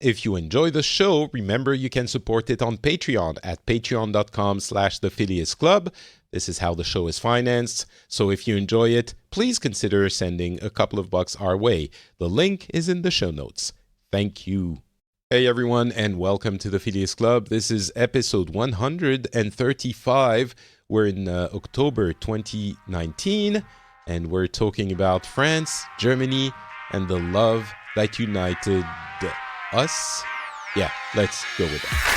If you enjoy the show, remember you can support it on Patreon at patreon.com/the Phileas Club. This is how the show is financed. So if you enjoy it, please consider sending a couple of bucks our way. The link is in the show notes. Thank you. Hey everyone, and welcome to the Phileas Club. This is episode 135. We're in October 2019, and we're talking about France, Germany, and the love that united us. Yeah, let's go with that.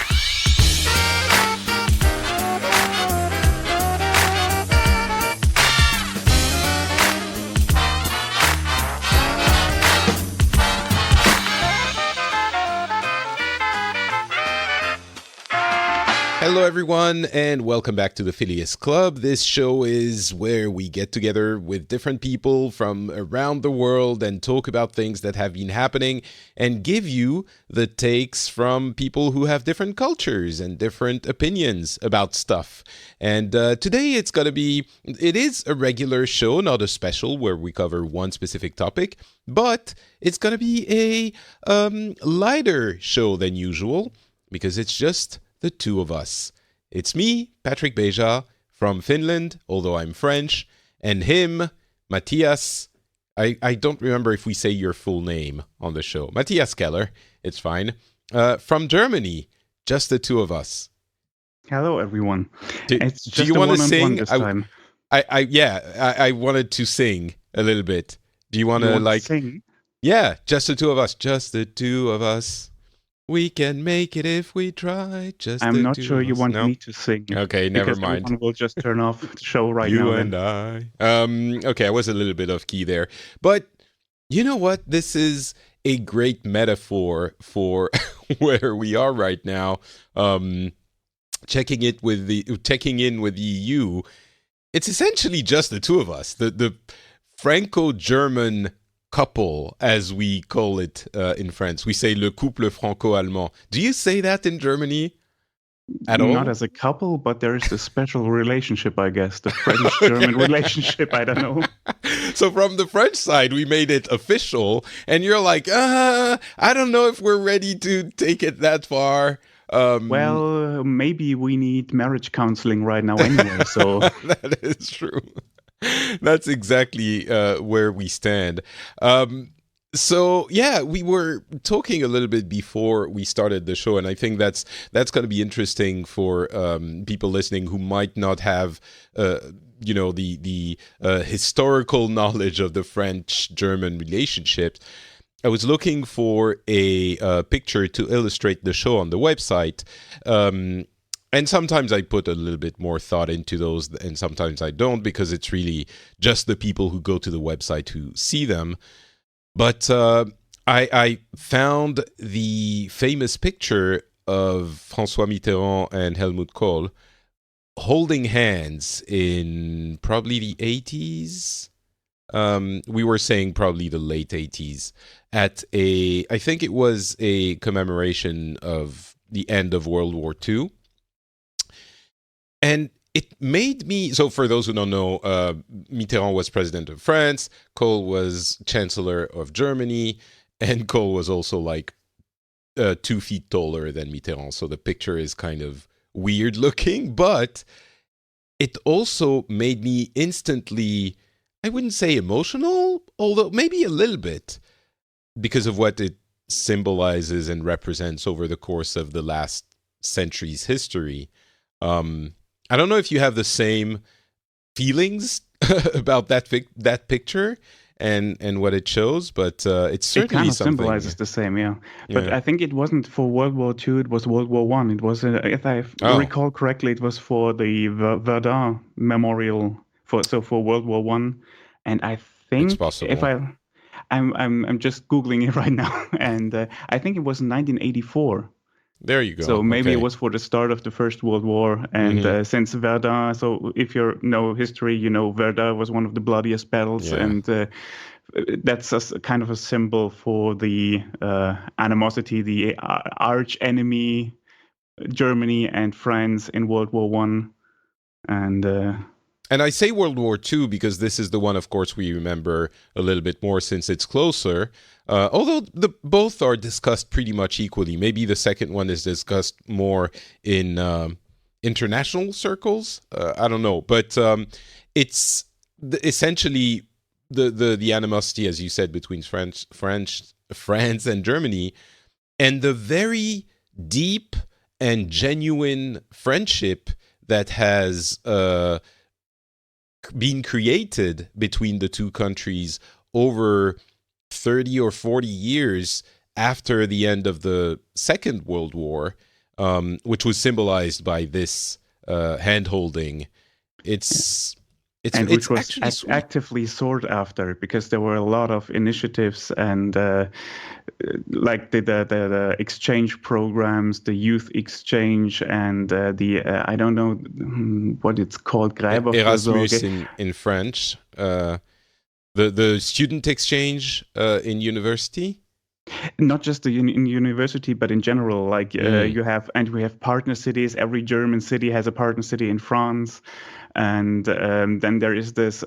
Hello, everyone, and welcome back to the Phileas Club. This show is where we get together with different people from around the world and talk about things that have been happening and give you the takes from people who have different cultures and different opinions about stuff. And today it is a regular show, not a special where we cover one specific topic, but it's going to be a lighter show than usual because it's just the two of us. It's me, Patrick Beja, from Finland, although I'm French, and him, Matthias. I don't remember if we say your full name on the show. Matthias Keller, it's fine. From Germany, just the two of us. Hello, everyone. Do you want to sing? This time. I wanted to sing a little bit. Do you want to sing? Yeah, just the two of us. Just the two of us. We can make it if we try. I'm not sure you want me to sing. Okay, never mind. Everyone will just turn off the show right now. You and I. Okay, I was a little bit off key there. But you know what? This is a great metaphor for where we are right now. Checking in with the EU. It's essentially just the two of us. The Franco-German couple, as we call it in France. We say le couple franco-allemand. Do you say that in Germany at all? Not as a couple, but there is a special relationship, I guess. The French-German relationship, I don't know. So from the French side, we made it official, and you're like, I don't know if we're ready to take it that far. Well, maybe we need marriage counseling right now anyway, so... That is true. That's exactly where we stand. So yeah, we were talking a little bit before we started the show, and I think that's going to be interesting for people listening who might not have, the historical knowledge of the French-German relationship. I was looking for a picture to illustrate the show on the website. And sometimes I put a little bit more thought into those, and sometimes I don't, because it's really just the people who go to the website who see them. But I found the famous picture of François Mitterrand and Helmut Kohl holding hands in probably the 80s. We were saying probably the late 80s at I think it was a commemoration of the end of World War II. And it made me, so for those who don't know, Mitterrand was president of France, Kohl was chancellor of Germany, and Kohl was also like 2 feet taller than Mitterrand. So the picture is kind of weird looking, but it also made me instantly, I wouldn't say emotional, although maybe a little bit, because of what it symbolizes and represents over the course of the last century's history. I don't know if you have the same feelings about that picture and what it shows, but it's certainly it kind of something. Symbolizes the same, yeah. But I think it wasn't for World War II; it was World War One. It was, if I recall correctly, it was for the Verdun Memorial for World War One, and I think it's possible. if I'm just googling it right now, and I think it was 1984. There you go. So maybe it was for the start of the First World War. And since Verdun, so if you know history, you know Verdun was one of the bloodiest battles. Yeah. And that's a kind of a symbol for the animosity, the arch enemy, Germany and France in World War One. And And I say World War II because this is the one, of course, we remember a little bit more since it's closer. Although both are discussed pretty much equally. Maybe the second one is discussed more in international circles. I don't know, but it's essentially the animosity, as you said, between France and Germany, and the very deep and genuine friendship that has been created between the two countries over 30 or 40 years after the end of the Second World War, which was symbolized by this hand-holding. It's which was actually sweet. actively sought after, because there were a lot of initiatives and like the exchange programs, the youth exchange, and the I don't know what it's called, Erasmus in French, the student exchange in university. Not just in university, but in general. Like we have partner cities. Every German city has a partner city in France. And then there is this,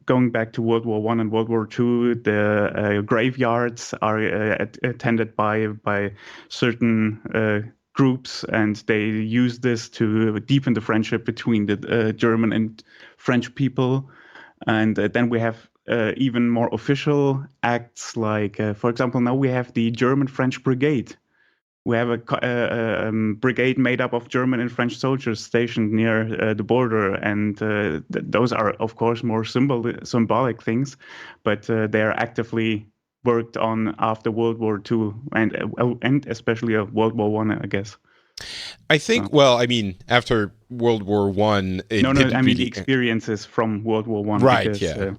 going back to World War I and World War II, the graveyards are attended by certain groups, and they use this to deepen the friendship between the German and French people. And then we have even more official acts, like, for example, now we have the German-French Brigade. We have a brigade made up of German and French soldiers stationed near the border, and those are, of course, more symbolic things, but they are actively worked on after World War II and especially World War I guess. I think. Well, I mean, after World War I, the experiences from World War I. Right. Because,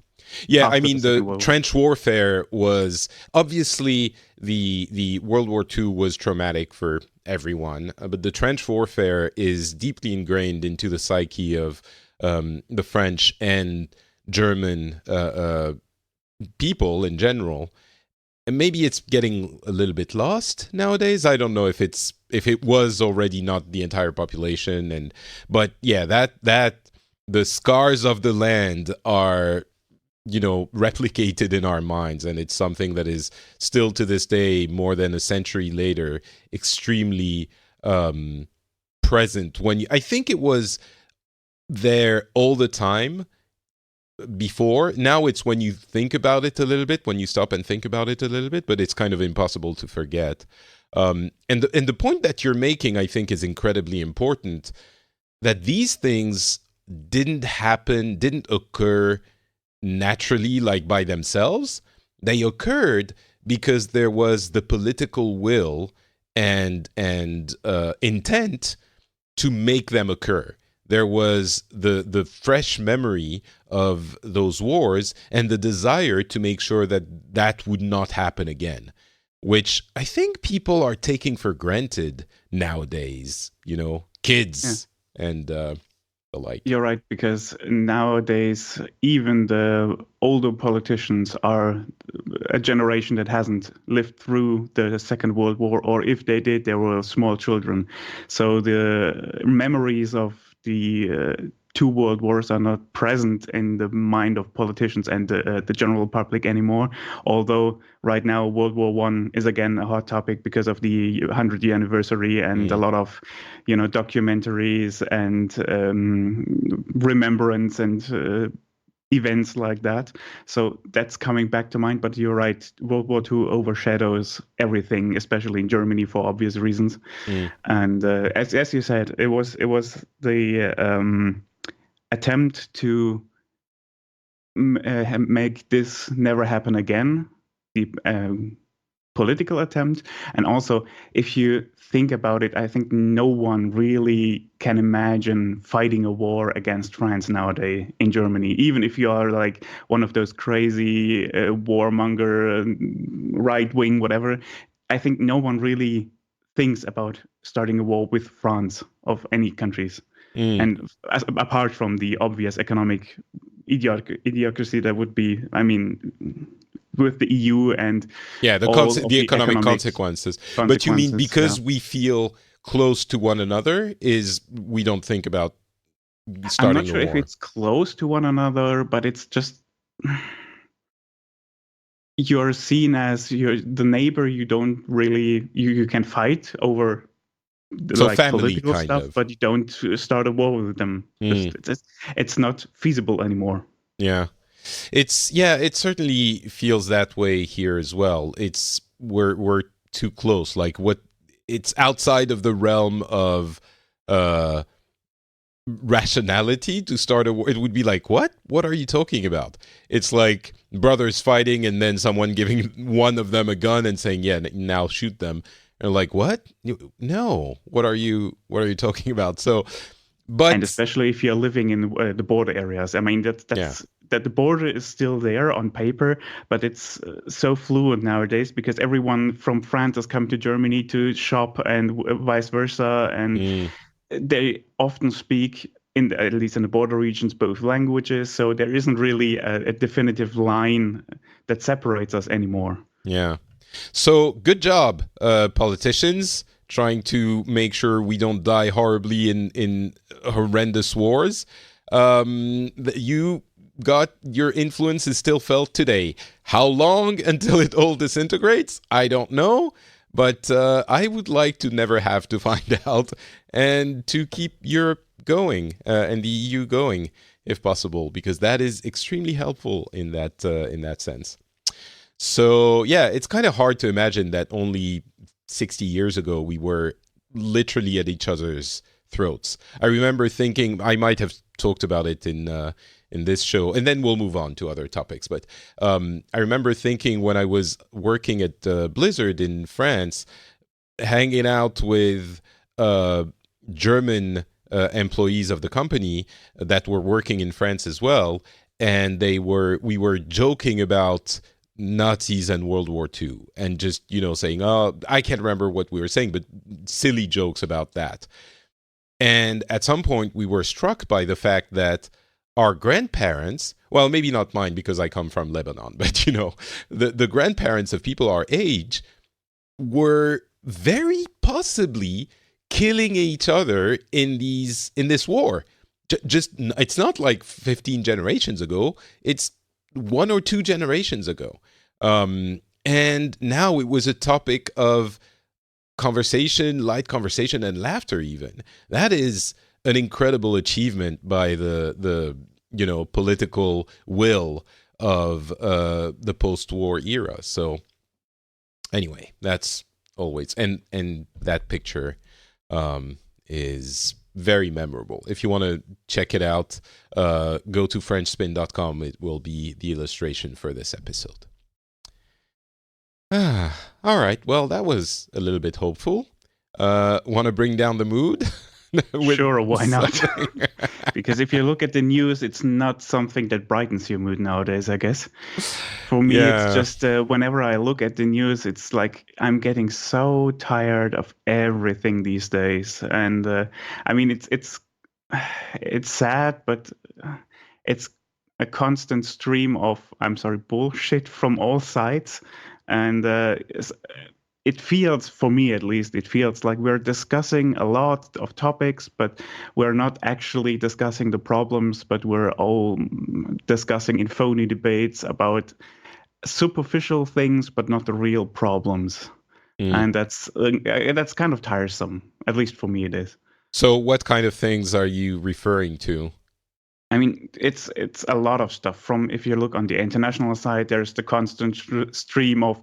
yeah. I mean, the trench warfare was obviously the World War II was traumatic for everyone, but the trench warfare is deeply ingrained into the psyche of the French and German people in general. And maybe it's getting a little bit lost nowadays. I don't know if it was already not the entire population, but yeah, that the scars of the land are, replicated in our minds, and it's something that is still to this day, more than a century later, extremely present. I think it was there all the time before. Now it's when you think about it a little bit, when you stop and think about it a little bit, but it's kind of impossible to forget. And the point that you're making, I think, is incredibly important, that these things didn't occur naturally, like by themselves. They occurred because there was the political will and intent to make them occur. There was the fresh memory of those wars and the desire to make sure that would not happen again, which I think people are taking for granted nowadays, kids and the like. You're right, because nowadays even the older politicians are a generation that hasn't lived through the Second World War, or if they did, they were small children. So the memories of the two world wars are not present in the mind of politicians and the general public anymore. Although right now World War I is again a hot topic because of the 100-year anniversary and a lot of, documentaries and remembrance and events like that. So that's coming back to mind. But you're right, World War II overshadows everything, especially in Germany for obvious reasons. And as you said, it was the attempt to make this never happen again, the political attempt. And also, if you think about it, I think no one really can imagine fighting a war against France nowadays in Germany, even if you are like one of those crazy warmonger, right wing, whatever. I think no one really thinks about starting a war with France of any countries. And apart from the obvious economic idiocracy that would be, with the EU and the economic consequences. But you mean because we feel close to one another, we don't think about I'm not starting a sure if war. it's close to one another, but it's just you're seen as the neighbor. You don't really you can fight over So like family, political kind stuff, of. but you don't start a war with them. Mm, Just it's not feasible anymore. yeah. It certainly feels that way here as well. It's we're too close. Like what it's outside of the realm of uh rationality to start a war. It would be like, what are you talking about? It's like brothers fighting and then someone giving one of them a gun and saying, yeah, now shoot them. And like, what? No, what are you talking about? So And but especially if you're living in the border areas. I mean, yeah. that the border is still there on paper, but it's so fluid nowadays because everyone from France has come to Germany to shop and vice versa, and Mm, they often speak at least in the border regions both languages. So there isn't really a definitive line that separates us anymore. yeah. So good job, politicians, trying to make sure we don't die horribly in horrendous wars. You got your influence is still felt today. How long until it all disintegrates? I don't know, but I would like to never have to find out, and to keep Europe going and the EU going if possible, because that is extremely helpful in that sense. So yeah, it's kind of hard to imagine that only 60 years ago we were literally at each other's throats. I remember thinking I might have talked about it in this show, and then we'll move on to other topics. But I remember thinking when I was working at Blizzard in France, hanging out with German employees of the company that were working in France as well, and we were joking about Nazis and World War II, and just saying, "Oh, I can't remember what we were saying," but silly jokes about that. And at some point, we were struck by the fact that our grandparents, well, maybe not mine because I come from Lebanon, but the grandparents of people our age were very possibly killing each other in this war. Just it's not like 15 generations ago. It's one or two generations ago. And now it was a topic of conversation, light conversation, and laughter. Even that is an incredible achievement by the political will of the post-war era. So anyway, that's always and that picture is very memorable. If you want to check it out, go to frenchspin.com. It will be the illustration for this episode. All right. Well, that was a little bit hopeful. Want to bring down the mood? Sure, why not? Because if you look at the news, it's not something that brightens your mood nowadays, I guess. For me, Yeah. it's just whenever I look at the news, it's like I'm getting so tired of everything these days. And I mean, it's sad, but it's a constant stream of, I'm sorry, bullshit from all sides. And it feels, for me at least, it feels like we're discussing a lot of topics, but we're not actually discussing the problems, but we're all discussing in phony debates about superficial things, but not the real problems. And that's kind of tiresome. At least for me, it is. So, what kind of things are you referring to? I mean, it's a lot of stuff. From if you look on the international side, there's the constant stream of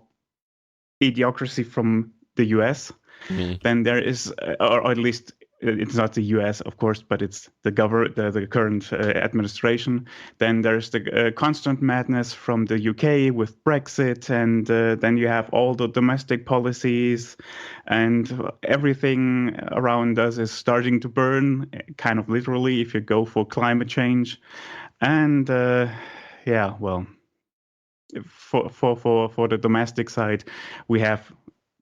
idiocracy from the US. Mm-hmm. Then there is, or at least it's not the US, of course, but it's the current administration. Then there's the constant madness from the UK with Brexit, and then you have all the domestic policies, and everything around us is starting to burn, kind of literally, if you go for climate change. And yeah, well, for the domestic side, we have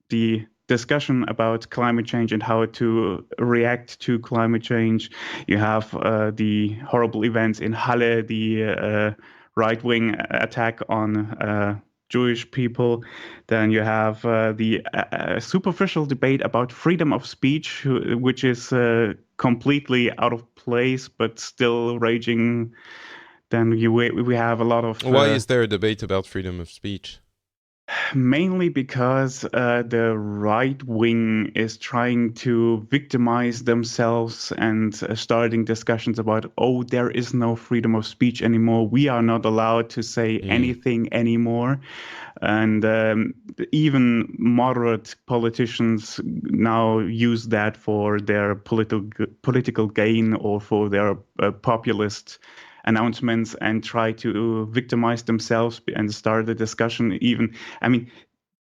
the discussion about climate change and how to react to climate change. You have the horrible events in Halle, the right-wing attack on Jewish people. Then you have the superficial debate about freedom of speech, which is completely out of place, but still raging. Then we have a lot of Why is there a debate about freedom of speech? mainly because the right wing is trying to victimize themselves and starting discussions about, oh, there is no freedom of speech anymore. We are not allowed to say anything anymore. And even moderate politicians now use that for their political gain or for their populist announcements and try to victimize themselves and start a discussion. Even, I mean,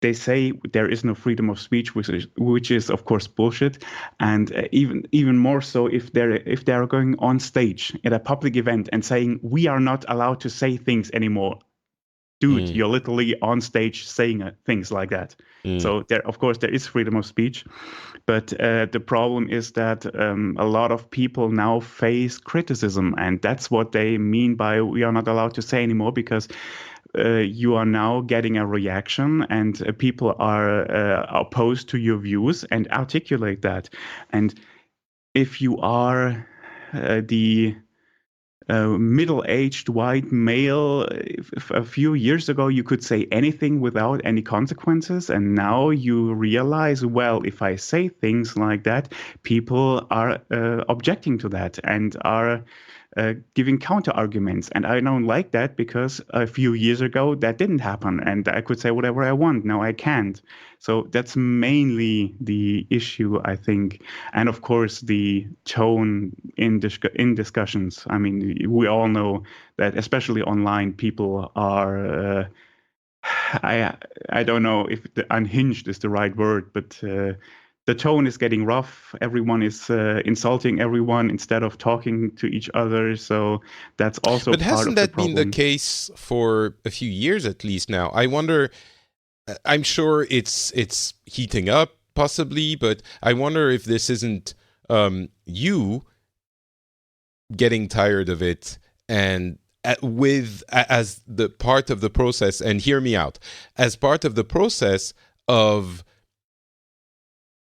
they say there is no freedom of speech, which is of course bullshit, and even more so if they're going on stage at a public event and saying we are not allowed to say things anymore. Dude, you're literally on stage saying things like that. So there, of course, there is freedom of speech, but the problem is that a lot of people now face criticism, and that's what they mean by we are not allowed to say anymore, because you are now getting a reaction, and people are opposed to your views and articulate that. And if you are the middle-aged white male, if a few years ago you could say anything without any consequences, and now you realize, well, if I say things like that, people are objecting to that and are giving counter arguments, and I don't like that because a few years ago that didn't happen, and I could say whatever I want. Now I can't. So that's mainly the issue, I think, and of course the tone in discussions. I mean, we all know that, especially online, people are. I don't know if unhinged is the right word, but the tone is getting rough. Everyone is insulting everyone instead of talking to each other. So that's also But part hasn't of the that been the problem. case for a few years at least now? I wonder. I'm sure it's heating up possibly, but I wonder if this isn't you getting tired of it and as the part of the process. And hear me out, as part of the process of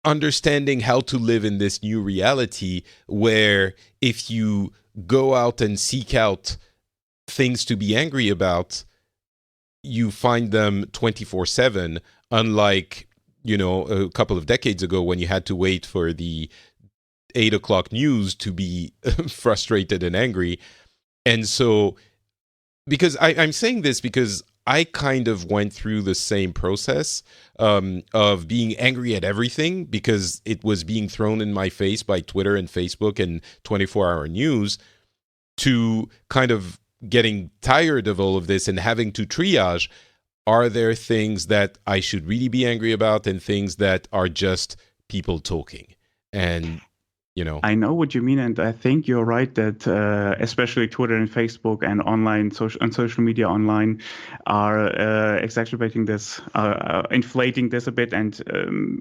understanding how to live in this new reality where if you go out and seek out things to be angry about, you find them 24/7, unlike, a couple of decades ago when you had to wait for the 8 o'clock news to be frustrated and angry. And so, because I'm saying this because I kind of went through the same process of being angry at everything because it was being thrown in my face by Twitter and Facebook and 24-hour news, to kind of getting tired of all of this and having to triage, are there things that I should really be angry about and things that are just people talking? And, I know what you mean, and I think you're right that especially Twitter and Facebook and social media online are exacerbating this, inflating this a bit, and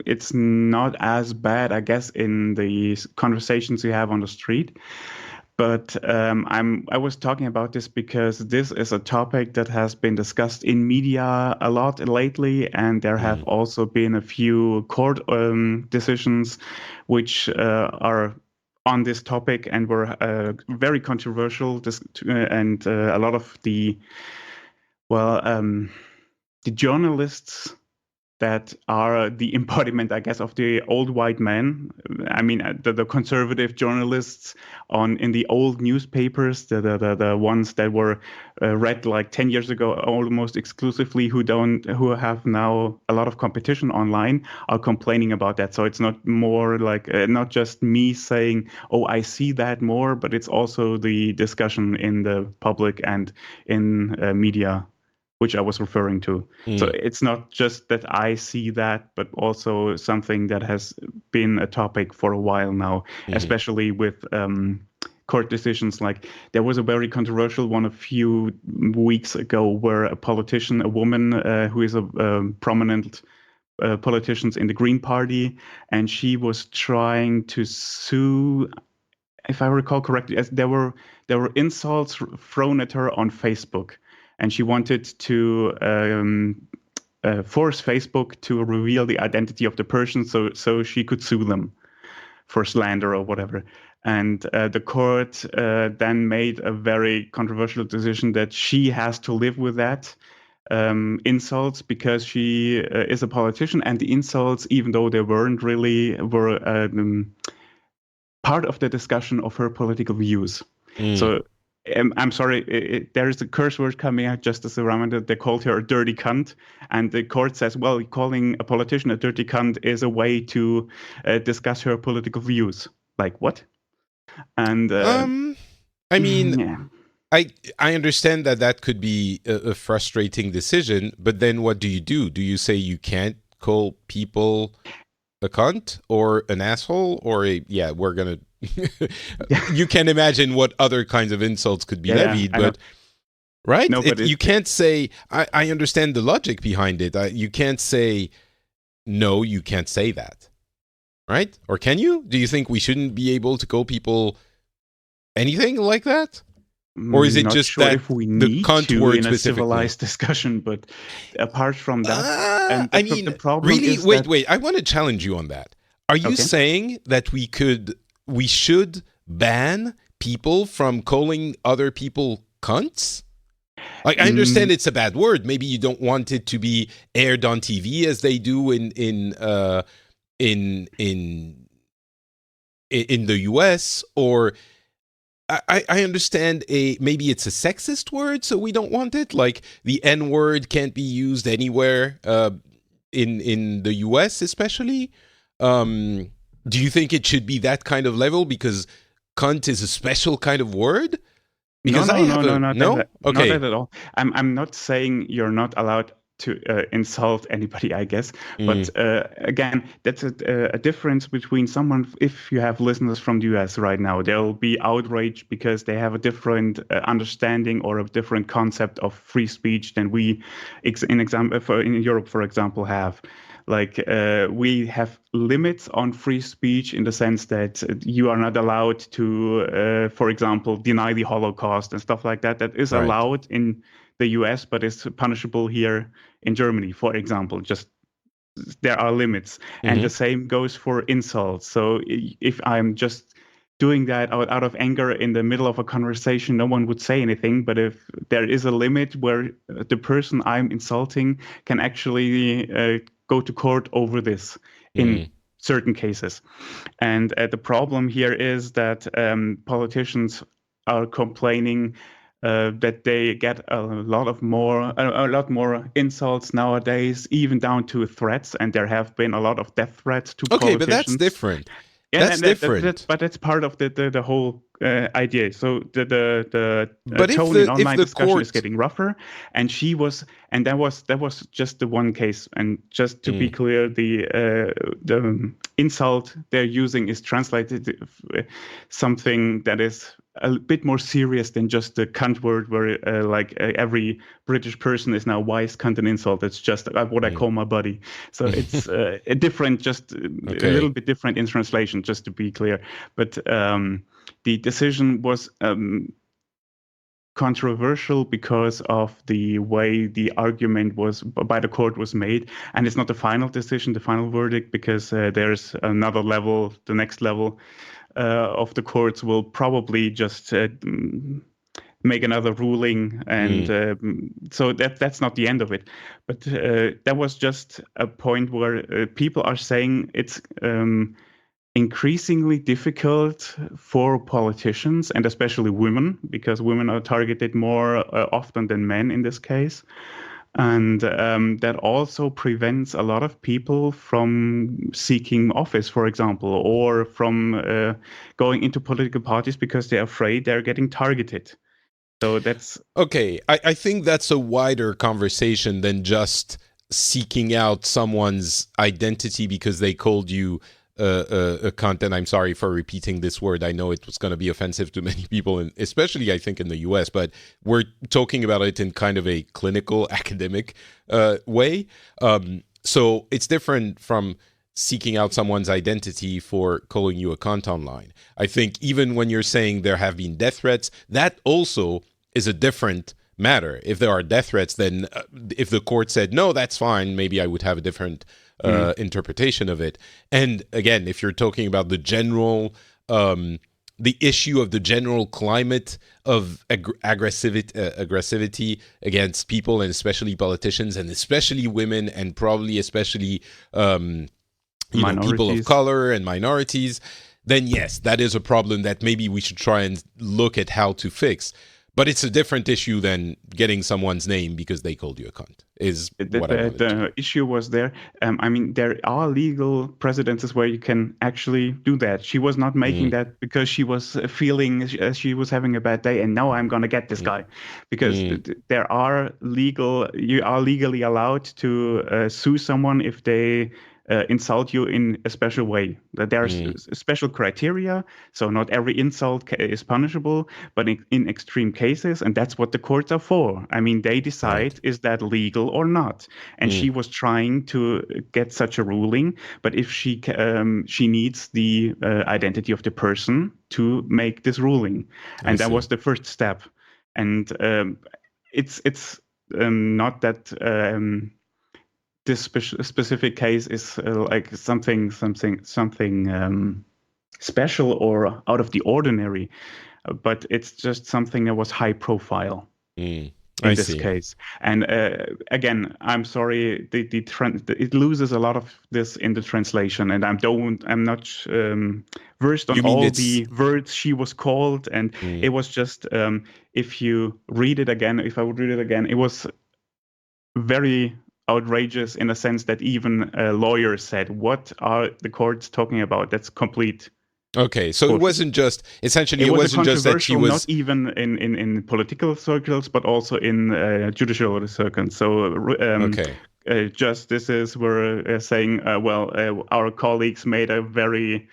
it's not as bad, I guess, in the conversations you have on the street. But I was talking about this because this is a topic that has been discussed in media a lot lately, and there have also been a few court decisions which are on this topic and were very controversial. And a lot of the journalists that are the embodiment, I guess, of the old white man. I mean, the conservative journalists in the old newspapers, the ones that were read like 10 years ago almost exclusively, who have now a lot of competition online, are complaining about that. So it's not more like not just me saying, oh, I see that more, but it's also the discussion in the public and in media, which I was referring to. So it's not just that I see that, but also something that has been a topic for a while now, especially with court decisions. Like there was a very controversial one a few weeks ago where a woman who is a prominent politician in the Green Party, and she was trying to sue, if I recall correctly, as there were insults thrown at her on Facebook. and she wanted to force Facebook to reveal the identity of the person, so she could sue them for slander or whatever. And the court then made a very controversial decision that she has to live with that insults because she is a politician, and the insults, even though they weren't really, were part of the discussion of her political views. So I'm sorry, there is a curse word coming out just as a reminder. They called her a dirty cunt, and the court says, well, calling a politician a dirty cunt is a way to discuss her political views. Like what? And I mean, yeah. I understand that could be a frustrating decision, but then what do? Do you say you can't call people a cunt or an asshole or we're gonna you can imagine what other kinds of insults could be levied, but right? No, but you can't say, I understand the logic behind it. You can't say, no, you can't say that, right? Or can you? Do you think we shouldn't be able to call people anything like that? Or is it just sure that if we the need cunt to word in a specifically? civilized discussion? But apart from that, and I mean, the problem really, is wait. I want to challenge you on that. Are you saying that we should ban people from calling other people cunts? Like, I understand it's a bad word. Maybe you don't want it to be aired on TV as they do in the US, or I understand maybe it's a sexist word, so we don't want it. Like the N word can't be used anywhere in the US, especially. Do you think it should be that kind of level because cunt is a special kind of word? Because no, okay. not that at all. I'm not saying you're not allowed to insult anybody, I guess. But again, that's a difference between someone. If you have listeners from the US right now, they'll be outraged because they have a different understanding or a different concept of free speech than we, in Europe, for example, have. Like we have limits on free speech in the sense that you are not allowed to, for example, deny the Holocaust and stuff like that. That is allowed in the US, but it's punishable here in Germany, for example. Just there are limits. And the same goes for insults. So if I'm just doing that out of anger in the middle of a conversation, no one would say anything. But if there is a limit where the person I'm insulting can actually go to court over this in certain cases. And the problem here is that politicians are complaining that they get a lot more insults nowadays, even down to threats, and there have been a lot of death threats to politicians. But that's different. Yeah, that's different. But that's part of the whole idea. So the tone in online discussion is getting rougher, and that was just the one case. And just to be clear, the insult they're using is translated something that is a bit more serious than just the cunt word, where every British person is now wise cunt an insult. It's just what I call my buddy. So it's a different, just a little bit different in translation, just to be clear. But the decision was controversial because of the way the argument was by the court was made, and it's not the final decision, the final verdict, because there's another level, the next level of the courts will probably just make another ruling, and so that's not the end of it. But that was just a point where people are saying it's increasingly difficult for politicians, and especially women, because women are targeted more often than men in this case. And that also prevents a lot of people from seeking office, for example, or from going into political parties because they're afraid they're getting targeted. So that's... Okay, I think that's a wider conversation than just seeking out someone's identity because they called you a cunt. And I'm sorry for repeating this word. I know it was going to be offensive to many people, and especially I think in the US, but we're talking about it in kind of a clinical academic way. So it's different from seeking out someone's identity for calling you a cunt online. I think even when you're saying there have been death threats, that also is a different matter. If there are death threats, then if the court said no, that's fine, maybe I would have a different interpretation of it. And again, if you're talking about the general the issue of the general climate of aggressivity against people, and especially politicians, and especially women, and probably especially people of color and minorities, then yes, that is a problem that maybe we should try and look at how to fix. But it's a different issue than getting someone's name because they called you a cunt, is what I wanted The issue was there. I mean, there are legal precedences where you can actually do that. She was not making that because she was feeling she was having a bad day, and now I'm going to get this guy. Because you are legally allowed to sue someone if they insult you in a special way. There's special criteria, so not every insult is punishable, but in extreme cases, and that's what the courts are for. I mean, they decide is that legal or not. And she was trying to get such a ruling, but if she needs the identity of the person to make this ruling, and that was the first step. And it's not that. This specific case is like something special or out of the ordinary, but it's just something that was high profile in this case. And again, I'm sorry, it loses a lot of this in the translation, and I'm not versed on all the words she was called, and it was just if you read it again, if I would read it again, it was very outrageous in a sense that even lawyers said, "What are the courts talking about? That's complete." Okay, so bullshit. It wasn't just essentially. It wasn't just that she was not even in political circles, but also in judicial circles. So justices were saying, our colleagues made a very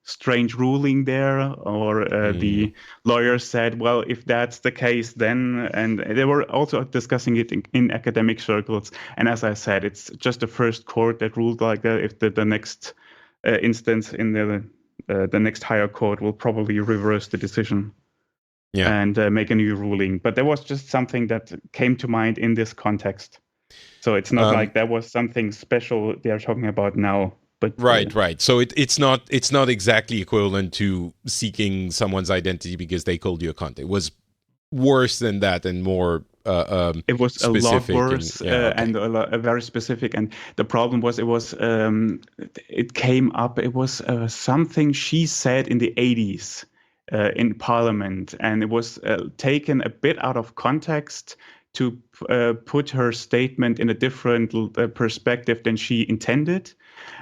strange ruling there, or the lawyer said, well, if that's the case, then, and they were also discussing it in academic circles. And as I said, it's just the first court that ruled like that. If the next instance in the next higher court will probably reverse the decision and make a new ruling. But there was just something that came to mind in this context. So it's not like that was something special they're talking about now. But right. So it's not exactly equivalent to seeking someone's identity because they called you a cunt. It was worse than that and more. It was a lot worse and a very specific. And the problem was it came up. It was something she said in the 80s in Parliament, and it was taken a bit out of context to put her statement in a different perspective than she intended.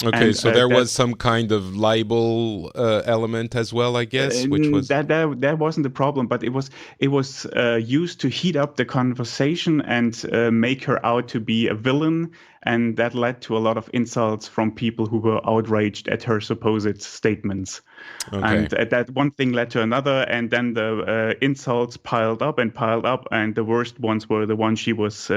Okay, and, so there was some kind of libel element as well, I guess, which was that wasn't the problem, but it was used to heat up the conversation and make her out to be a villain, and that led to a lot of insults from people who were outraged at her supposed statements. Okay. And that one thing led to another, and then the insults piled up, and the worst ones were the ones she was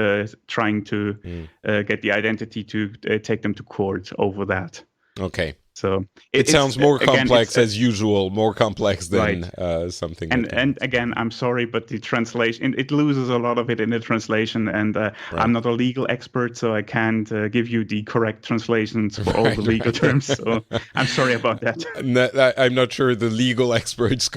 trying to get the identity to take them to court over that. Okay. So it sounds more complex as usual, more complex than something. And again, I'm sorry, but the translation, it loses a lot of it in the translation. And I'm not a legal expert, so I can't give you the correct translations for all the legal terms. So I'm sorry about that. I'm not sure the legal experts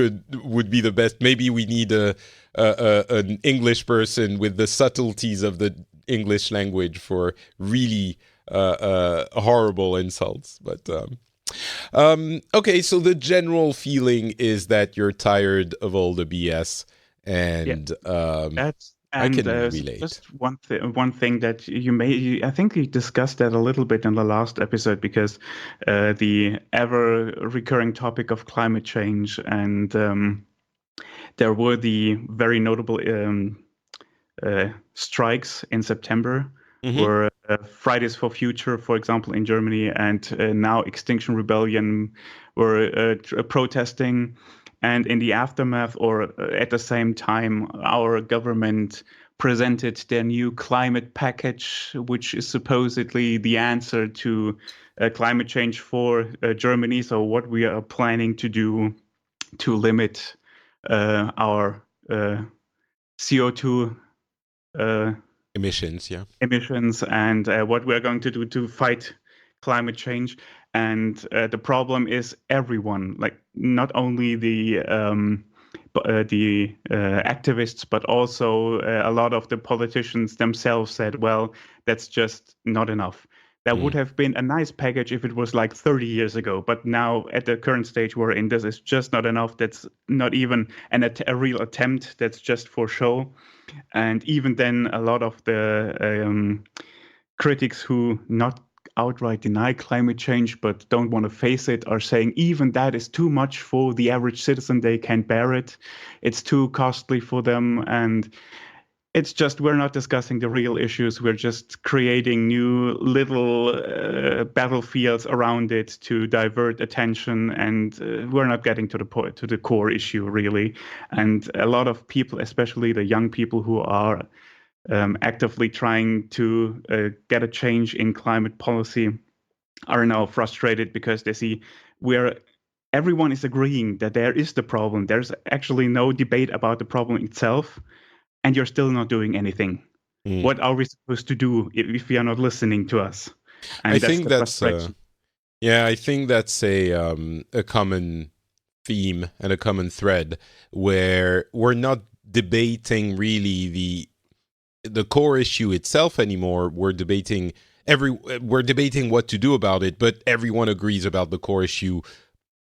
would be the best. Maybe we need an English person with the subtleties of the English language for really horrible insults, but. Okay, so the general feeling is that you're tired of all the BS, and I can relate. Just one thing that I think we discussed that a little bit in the last episode, because the ever recurring topic of climate change, and there were the very notable strikes in September. Were Fridays for Future, for example, in Germany, and now Extinction Rebellion were protesting. And in the aftermath, or at the same time, our government presented their new climate package, which is supposedly the answer to climate change for Germany. So what we are planning to do to limit our CO2 Emissions, yeah. emissions and what we're going to do to fight climate change. And the problem is everyone, like not only the activists, but also a lot of the politicians themselves said, well, that's just not enough. That would have been a nice package if it was like 30 years ago. But now at the current stage we're in, this is just not enough. That's not even a real attempt. That's just for show. And even then, a lot of the critics who not outright deny climate change but don't want to face it are saying even that is too much for the average citizen. They can't bear it. It's too costly for them. And it's just, we're not discussing the real issues. We're just creating new little battlefields around it to divert attention, and we're not getting to the core issue really. And a lot of people, especially the young people who are actively trying to get a change in climate policy, are now frustrated because they see where everyone is agreeing that there is the problem. There's actually no debate about the problem itself, and you're still not doing anything. What are we supposed to do if you are not listening to us? And I that's think the that's frustration. I think that's a common theme and a common thread where we're not debating really the core issue itself anymore. We're debating what to do about it, but everyone agrees about the core issue,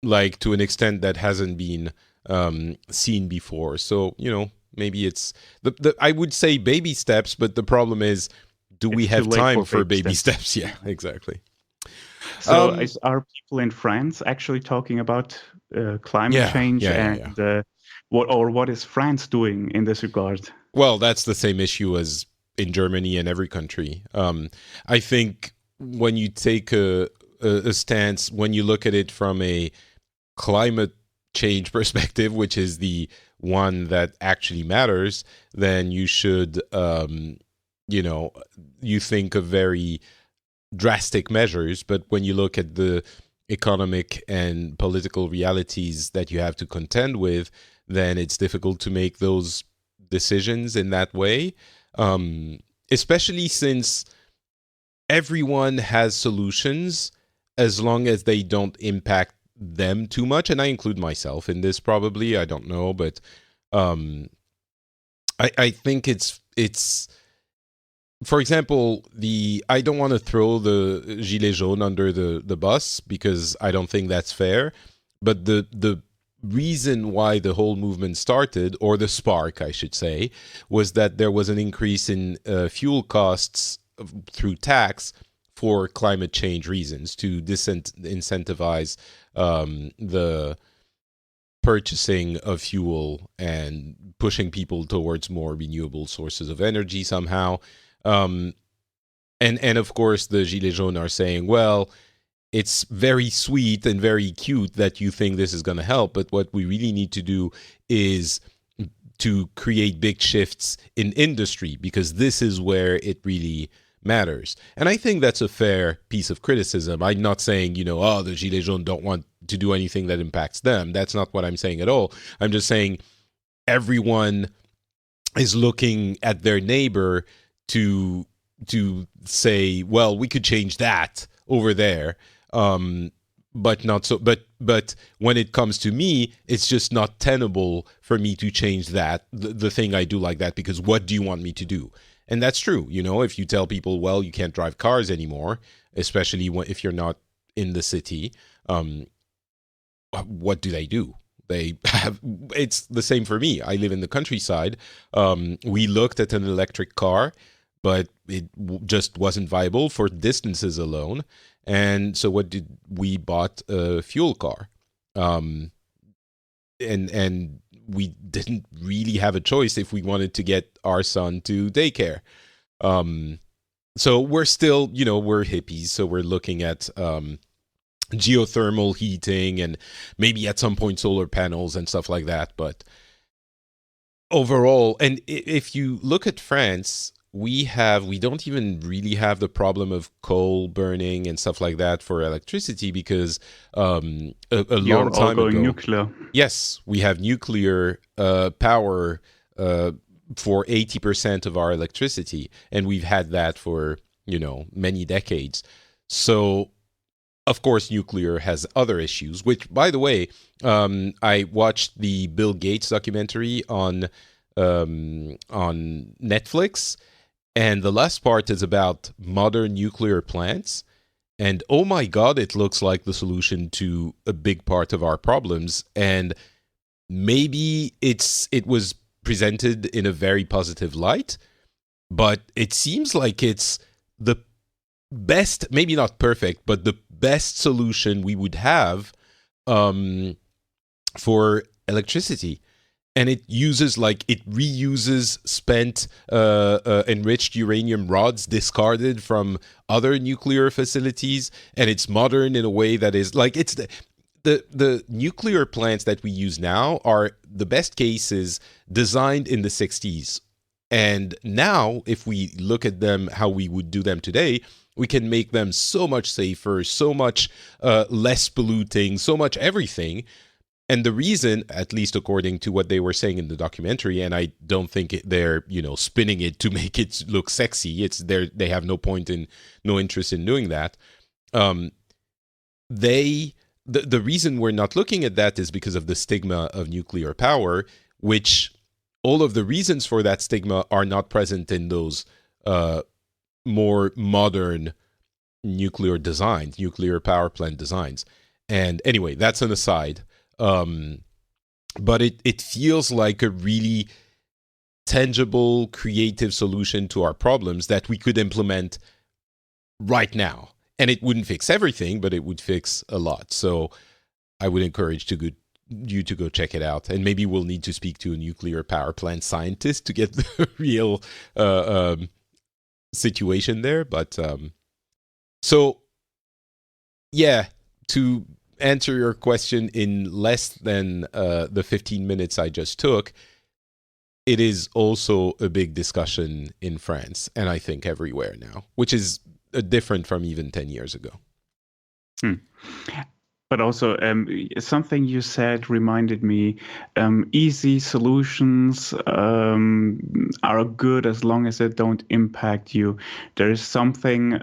like to an extent that hasn't been seen before. So maybe it's I would say baby steps, but the problem is, do we have time for baby steps? Yeah, exactly. So are people in France actually talking about climate change? What is France doing in this regard? Well, that's the same issue as in Germany and every country. I think when you take a stance, when you look at it from a climate change perspective, which is the one that actually matters, then you should, you think of very drastic measures. But when you look at the economic and political realities that you have to contend with, then it's difficult to make those decisions in that way, especially since everyone has solutions as long as they don't impact them too much. And I include myself in this, probably. I don't know, but I think it's for example, I don't want to throw the Gilets jaunes under the bus because I don't think that's fair. But the reason why the whole movement started, or the spark, I should say, was that there was an increase in fuel costs through tax for climate change reasons, to incentivize the purchasing of fuel and pushing people towards more renewable sources of energy somehow. And of course, the Gilets jaunes are saying, well, it's very sweet and very cute that you think this is going to help, but what we really need to do is to create big shifts in industry, because this is where it really matters. And I think that's a fair piece of criticism. I'm not saying, the Gilets jaunes don't want to do anything that impacts them. That's not what I'm saying at all. I'm just saying everyone is looking at their neighbor to say, well, we could change that over there, but not so. But when it comes to me, it's just not tenable for me to change that, the thing I do like that, because what do you want me to do? And that's true. If you tell people, well, you can't drive cars anymore, especially if you're not in the city, what do? They have, it's the same for me. I live in the countryside. We looked at an electric car, but it just wasn't viable for distances alone. And so we bought a fuel car. And we didn't really have a choice if we wanted to get our son to daycare. So we're still, we're hippies. So we're looking at geothermal heating and maybe at some point solar panels and stuff like that. But overall, and if you look at France, we don't even really have the problem of coal burning and stuff like that for electricity, because a long time ago, nuclear. Yes, we have nuclear power for 80% of our electricity, and we've had that for many decades. So of course, nuclear has other issues, which, by the way, I watched the Bill Gates documentary on Netflix, and the last part is about modern nuclear plants. And oh my God, it looks like the solution to a big part of our problems. And maybe it was presented in a very positive light, but it seems like it's the best, maybe not perfect, but the best solution we would have for electricity. And it reuses spent enriched uranium rods discarded from other nuclear facilities, and it's modern in a way that is like it's the nuclear plants that we use now are the best cases designed in the 60s. And now, if we look at them how we would do them today, we can make them so much safer, so much less polluting, so much everything. And the reason, at least according to what they were saying in the documentary, and I don't think they're spinning it to make it look sexy. They have no interest in doing that. The reason we're not looking at that is because of the stigma of nuclear power, which all of the reasons for that stigma are not present in those more modern nuclear designs, nuclear power plant designs. And anyway, that's an aside. But it feels like a really tangible, creative solution to our problems that we could implement right now. And it wouldn't fix everything, but it would fix a lot. So I would encourage you to go check it out. And maybe we'll need to speak to a nuclear power plant scientist to get the real situation there. But so, yeah, to answer your question in less than the 15 minutes I just took, it is also a big discussion in France, and I think everywhere now, which is different from even 10 years ago. But also, something you said reminded me, easy solutions are good as long as they don't impact you. There is something...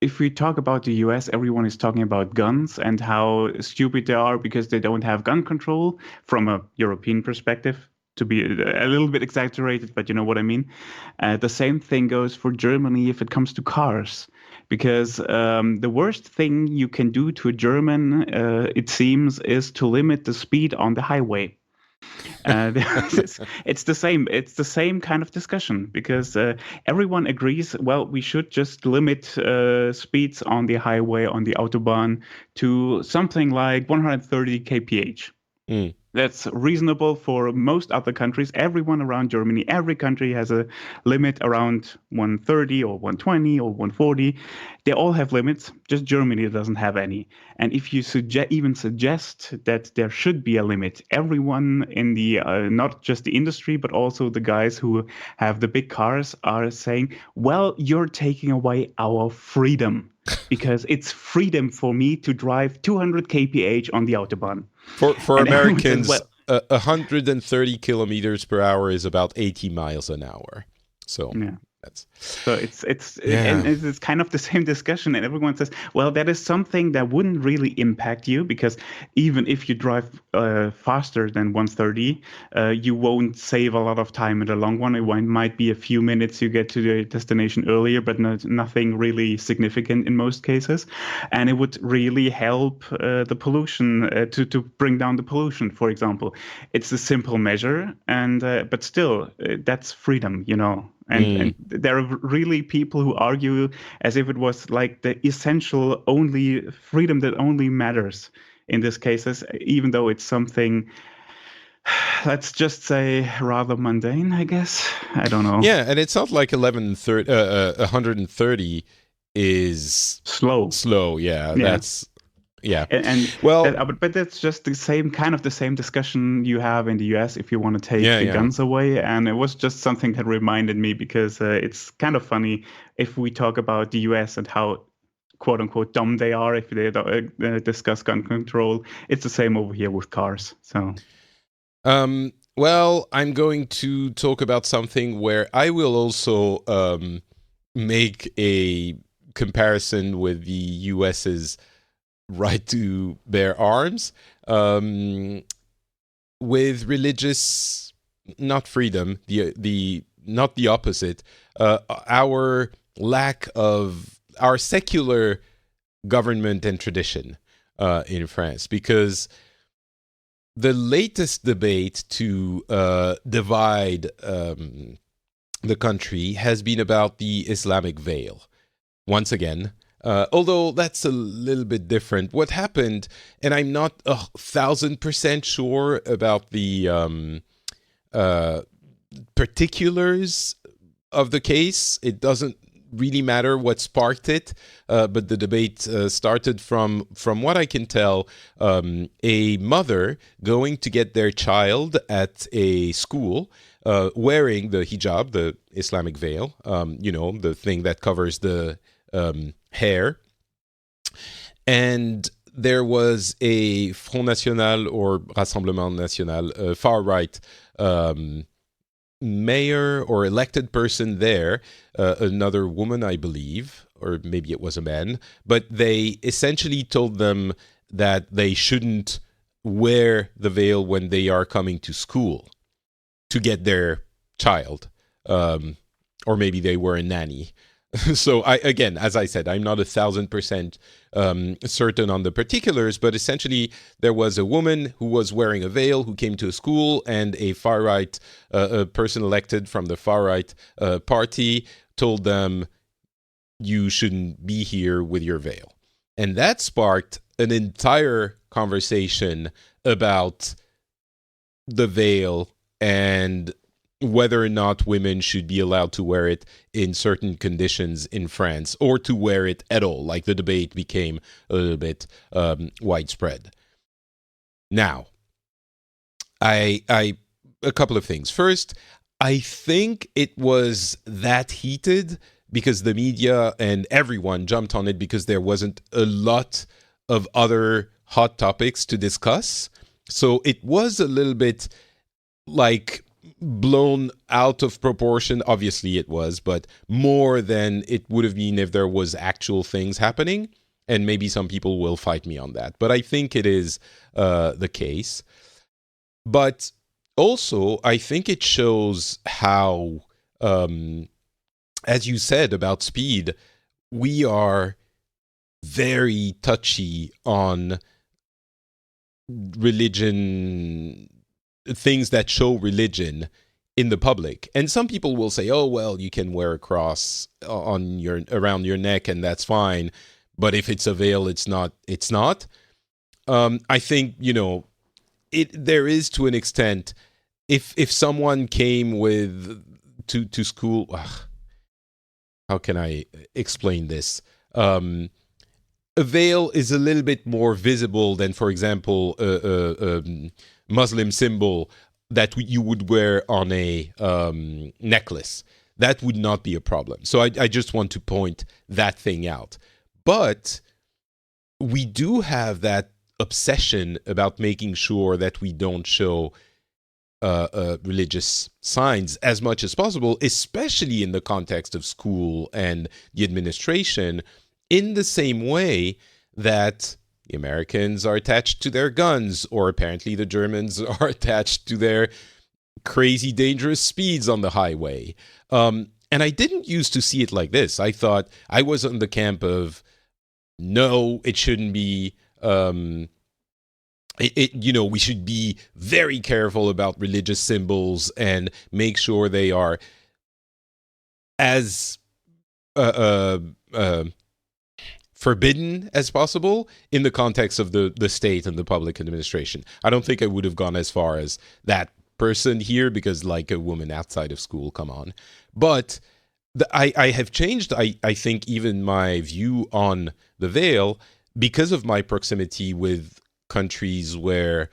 if we talk about the US, everyone is talking about guns and how stupid they are because they don't have gun control from a European perspective, to be a little bit exaggerated, but you know what I mean. The same thing goes for Germany if it comes to cars, because the worst thing you can do to a German, it seems, is to limit the speed on the highway. It's the same kind of discussion, because everyone agrees, well, we should just limit speeds on the highway, on the Autobahn, to something like 130 kph. That's reasonable for most other countries. Everyone around Germany, every country has a limit around 130 or 120 or 140. They all have limits. Just Germany doesn't have any. And if you even suggest that there should be a limit, everyone in the, not just the industry, but also the guys who have the big cars are saying, well, you're taking away our freedom, because it's freedom for me to drive 200 kph on the Autobahn. For Americans, says, 130 kilometers per hour is about 80 miles an hour. So yeah. And it's kind of the same discussion, and everyone says, well, that is something that wouldn't really impact you, because even if you drive faster than 130, you won't save a lot of time in the long run. It might be a few minutes you get to the destination earlier, but nothing really significant in most cases. And it would really help the pollution, to bring down the pollution, for example. It's a simple measure, and but still, that's freedom, And there are really people who argue as if it was like the essential only freedom that only matters in these cases, even though it's something, let's just say, rather mundane, I guess. I don't know. Yeah, and it's not like 130 is slow. Yeah, that's... Yeah, but that's just the same discussion you have in the US if you want to take the guns away. And it was just something that reminded me, because it's kind of funny if we talk about the US and how, quote unquote, dumb they are if they discuss gun control. It's the same over here with cars. So, Well, I'm going to talk about something where I will also make a comparison with the US's right to bear arms, um, with religious, not freedom, the not the opposite, our lack of our secular government and tradition in France, because the latest debate to divide the country has been about the Islamic veil. Once again, although that's a little bit different. What happened, and I'm not 1,000% sure about the uh, particulars of the case. It doesn't really matter what sparked it, but the debate started from what I can tell, a mother going to get their child at a school, wearing the hijab, the Islamic veil, the thing that covers the hair, and there was a Front National or Rassemblement National, far right mayor or elected person there, another woman, I believe, or maybe it was a man, but they essentially told them that they shouldn't wear the veil when they are coming to school to get their child. Or maybe they were a nanny. So again, as I said, I'm not 1,000% certain on the particulars, but essentially there was a woman who was wearing a veil who came to a school, and a far right a person elected from the far right party told them, you shouldn't be here with your veil. And that sparked an entire conversation about the veil and whether or not women should be allowed to wear it in certain conditions in France, or to wear it at all. Like, the debate became a little bit widespread. Now, I a couple of things. First, I think it was that heated because the media and everyone jumped on it because there wasn't a lot of other hot topics to discuss. So it was a little bit like blown out of proportion. Obviously it was, but more than it would have been if there was actual things happening. And maybe some people will fight me on that, but I think it is the case. But also, I think it shows how, as you said about speed, we are very touchy on religion, things that show religion in the public. And some people will say, oh, well, you can wear a cross on your around your neck and that's fine, but if it's a veil, it's not. I think, there is, to an extent, if someone came with to school, how can I explain this? A veil is a little bit more visible than, for example, a Muslim symbol that you would wear on a necklace. That would not be a problem. So I just want to point that thing out. But we do have that obsession about making sure that we don't show religious signs as much as possible, especially in the context of school and the administration, in the same way that the Americans are attached to their guns, or apparently the Germans are attached to their crazy dangerous speeds on the highway. And I didn't used to see it like this. I thought I was on the camp of, no, it shouldn't be. We should be very careful about religious symbols and make sure they are as forbidden as possible in the context of the state and the public administration. I don't think I would have gone as far as that person here, because, like, a woman outside of school, come on. But I have changed, I think, even my view on the veil because of my proximity with countries where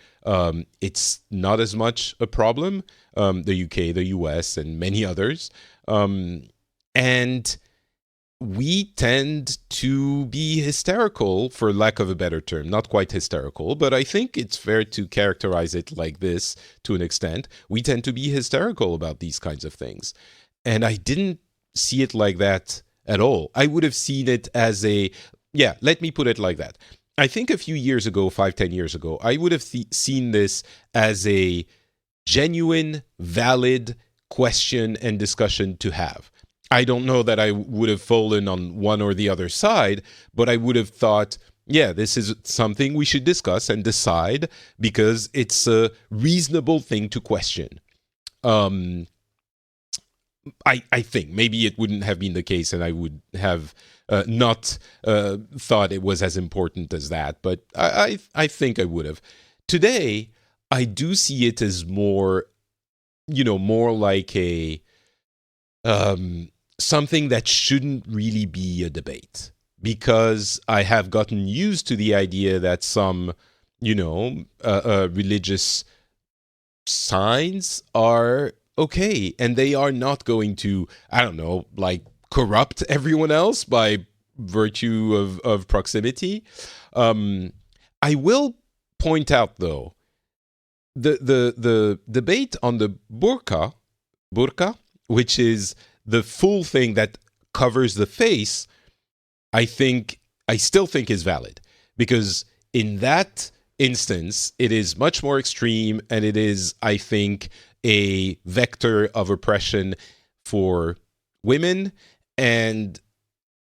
it's not as much a problem, the UK, the US, and many others. And we tend to be hysterical, for lack of a better term. Not quite hysterical, but I think it's fair to characterize it like this to an extent. We tend to be hysterical about these kinds of things. And I didn't see it like that at all. I would have seen it as a, yeah, let me put it like that. I think a few years ago, 5, 10 years ago, I would have seen this as a genuine, valid question and discussion to have. I don't know that I would have fallen on one or the other side, but I would have thought, yeah, this is something we should discuss and decide because it's a reasonable thing to question. Um, I think maybe it wouldn't have been the case, and I would have not thought it was as important as that. But I think I would have. Today, I do see it as more, more like a something that shouldn't really be a debate, because I have gotten used to the idea that some, religious signs are okay, and they are not going to, I don't know, like corrupt everyone else by virtue of proximity. I will point out, though, the debate on the burqa, which is the full thing that covers the face, I still think is valid, because in that instance, it is much more extreme, and it is, I think, a vector of oppression for women. And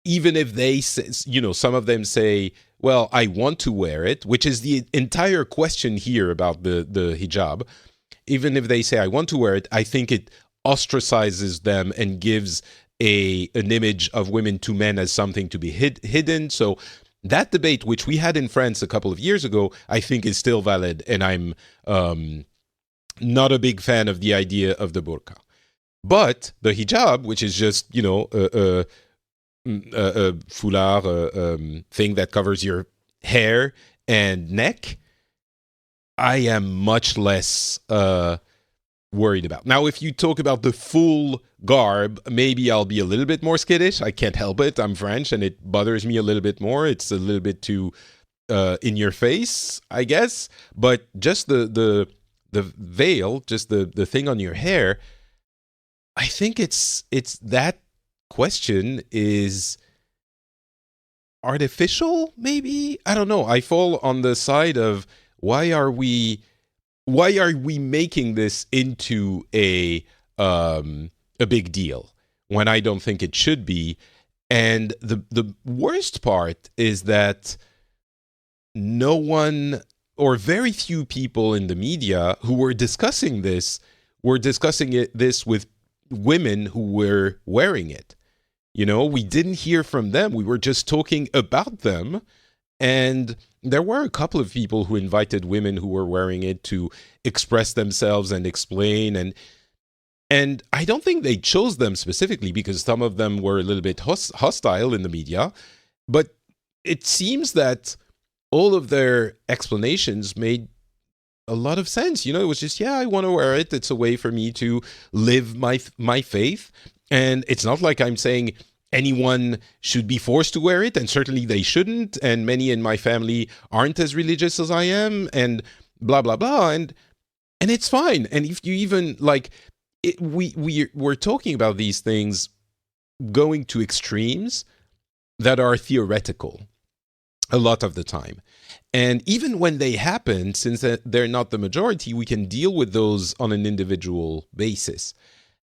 even if they say, some of them say, well, I want to wear it, which is the entire question here about the hijab. Even if they say, I want to wear it, I think it ostracizes them and gives an image of women to men as something to be hidden. So that debate, which we had in France a couple of years ago, I think is still valid, and I'm not a big fan of the idea of the burqa. But the hijab, which is just, a foulard, thing that covers your hair and neck, I am much less worried about. Now, if you talk about the full garb, maybe I'll be a little bit more skittish. I can't help it. I'm French, and it bothers me a little bit more. It's a little bit too in your face, I guess. But just the veil, just the thing on your hair, I think it's that question is artificial, maybe. I don't know. I fall on the side of why are we making this into a big deal when I don't think it should be. And the worst part is that no one, or very few people in the media who were discussing this, this with women who were wearing it. We didn't hear from them. We were just talking about them. And there were a couple of people who invited women who were wearing it to express themselves and explain. And I don't think they chose them specifically, because some of them were a little bit hostile in the media. But it seems that all of their explanations made a lot of sense. It was just, yeah, I want to wear it. It's a way for me to live my faith. And it's not like I'm saying anyone should be forced to wear it, and certainly they shouldn't. And many in my family aren't as religious as I am, and blah, blah, blah. And it's fine. And if you even we're talking about these things going to extremes that are theoretical a lot of the time. And even when they happen, since they're not the majority, we can deal with those on an individual basis.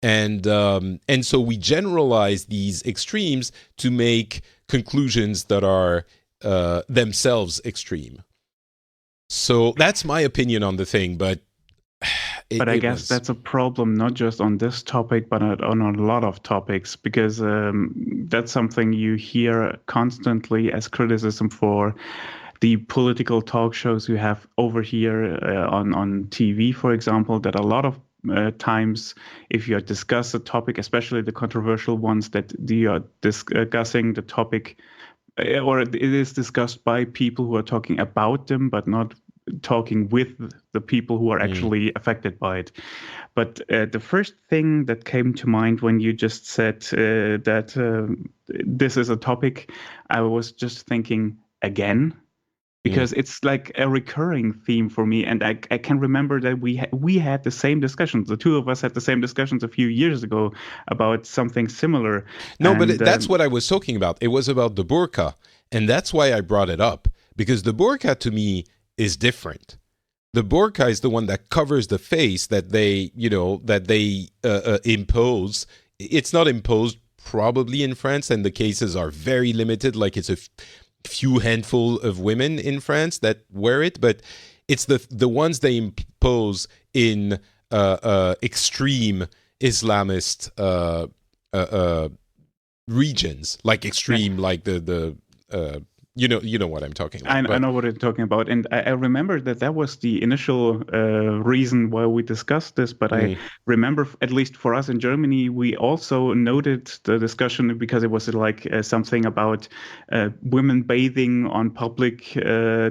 And so we generalize these extremes to make conclusions that are themselves extreme. So that's my opinion on the thing, but I guess that's a problem, not just on this topic, but on a lot of topics, because that's something you hear constantly as criticism for the political talk shows you have over here on TV, for example, that a lot of times, if you discuss a topic, especially the controversial ones, that you are discussing the topic, or it is discussed by people who are talking about them, but not talking with the people who are actually affected by it. But the first thing that came to mind when you just said that this is a topic, I was just thinking again, because it's like a recurring theme for me. And I can remember that we had the same discussions. The two of us had the same discussions a few years ago about something similar. No, And but that's what I was talking about. It was about the burqa, and that's why I brought it up, because the burqa to me is different. The burqa is the one that covers the face that they, impose. It's not imposed probably in France, and the cases are very limited. Like it's a few handful of women in France that wear it, but it's the ones they impose in extreme Islamist regions, like extreme, like the you know what I'm talking about. I know what you're talking about, and I remember that was the initial reason why we discussed this. But I remember, at least for us in Germany, we also noted the discussion because it was like something about women bathing on public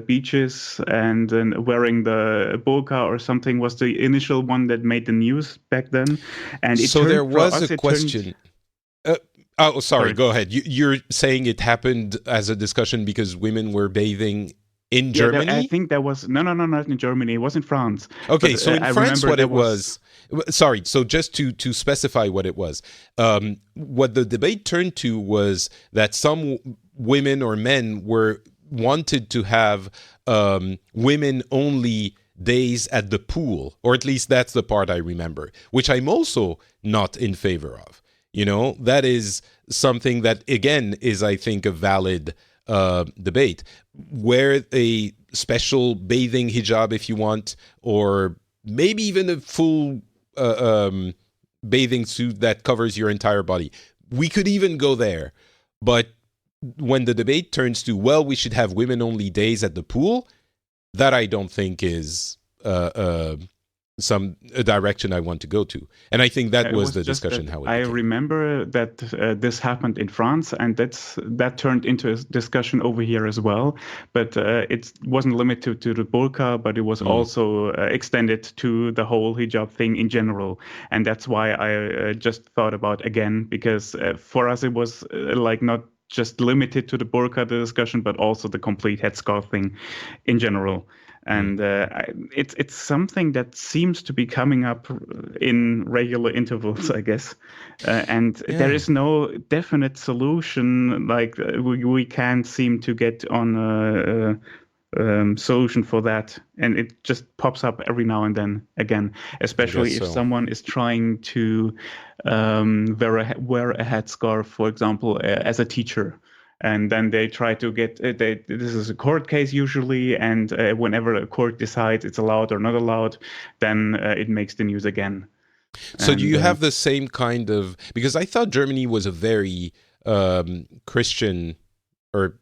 beaches and then wearing the burqa or something was the initial one that made the news back then. And so there was a question. Oh, sorry. Go ahead. You're saying it happened as a discussion because women were bathing in Germany? I think that was not in Germany. It was in France. Okay, but, so in France, what it was. Sorry. So just to specify what it was, what the debate turned to was that some women or men wanted to have women only days at the pool, or at least that's the part I remember, which I'm also not in favor of. That is something that, again, is, I think, a valid debate. Wear a special bathing hijab if you want, or maybe even a full bathing suit that covers your entire body. We could even go there. But when the debate turns to, well, we should have women-only days at the pool, that I don't think is a direction I want to go to. And I think that was the discussion. How I remember that this happened in France, and that turned into a discussion over here as well. But it wasn't limited to the burqa, but it was also extended to the whole hijab thing in general. And that's why I just thought about again, because for us it was like not just limited to the burqa, the discussion, but also the complete headscarf thing in general. And it's something that seems to be coming up in regular intervals, I guess. There is no definite solution. Like we can't seem to get on a solution for that. And it just pops up every now and then again, especially if someone is trying to wear a headscarf, for example, as a teacher. And then they try to get this is a court case usually, and whenever a court decides it's allowed or not allowed, then it makes the news again. So do you have the same kind of, because I thought Germany was a very Christian or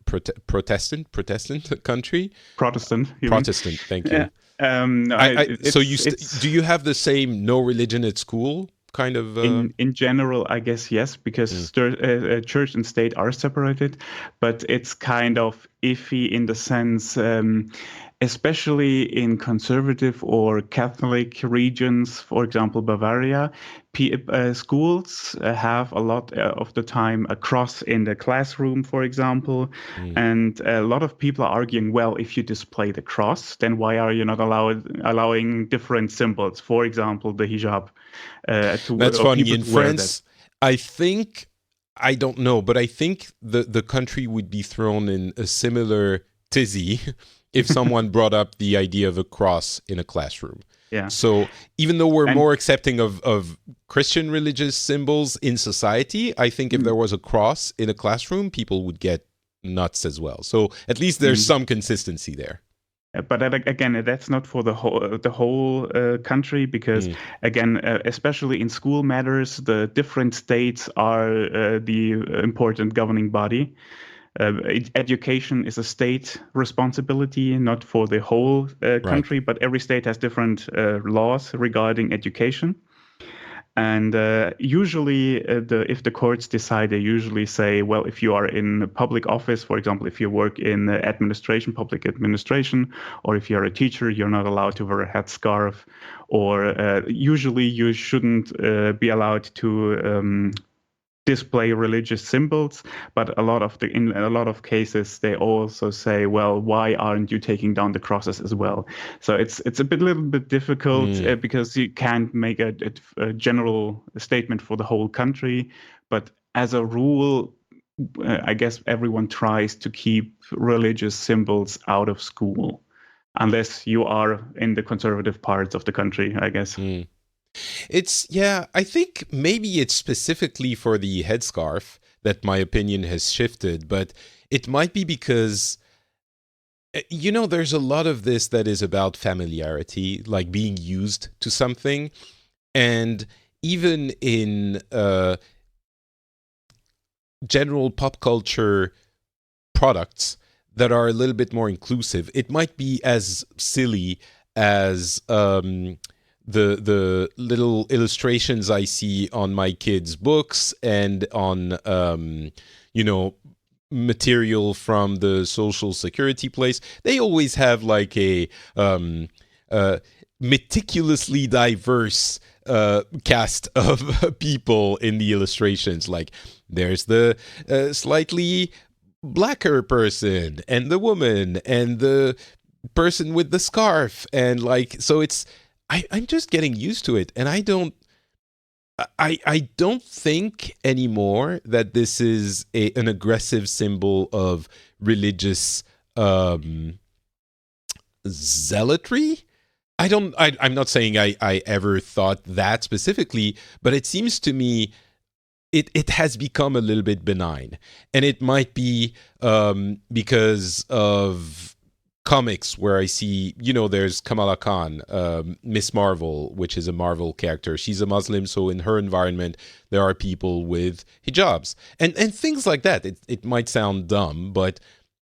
Protestant country? Protestant, thank you. Do you have the same no religion at school kind of in general? I guess yes, because church and state are separated, but it's kind of iffy in the sense, especially in conservative or Catholic regions, for example Bavaria, schools have a lot of the time a cross in the classroom, for example, and a lot of people are arguing, well, if you display the cross, then why are you not allowing different symbols, for example the hijab? That's funny. In France, I don't know, but I think the country would be thrown in a similar tizzy if someone brought up the idea of a cross in a classroom. Yeah. So even though we're more accepting of Christian religious symbols in society, I think if there was a cross in a classroom, people would get nuts as well. So at least there's some consistency there. But again, that's not for the whole country, because again, especially in school matters, the different states are the important governing body. Education is a state responsibility, not for the whole country, but every state has different laws regarding education. And usually, if the courts decide, they usually say, well, if you are in a public office, for example, if you work in administration, public administration, or if you're a teacher, you're not allowed to wear a headscarf, or usually you shouldn't be allowed to display religious symbols. But in a lot of cases, they also say, well, why aren't you taking down the crosses as well? So it's a little bit difficult because you can't make a general statement for the whole country. But as a rule, I guess everyone tries to keep religious symbols out of school, unless you are in the conservative parts of the country, I guess. I think maybe it's specifically for the headscarf that my opinion has shifted, but it might be because, there's a lot of this that is about familiarity, like being used to something. And even in general pop culture products that are a little bit more inclusive, it might be as silly as the little illustrations I see on my kids' books and on material from the social security place. They always have like a meticulously diverse cast of people in the illustrations. Like there's the slightly blacker person and the woman and the person with the scarf, and like, so it's I'm just getting used to it, and I don't think anymore that this is an aggressive symbol of religious zealotry. I'm not saying I ever thought that specifically, but it seems to me it has become a little bit benign, and it might be because of comics where I see, there's Kamala Khan, Miss Marvel, which is a Marvel character. She's a Muslim, so in her environment, there are people with hijabs and things like that. It might sound dumb, but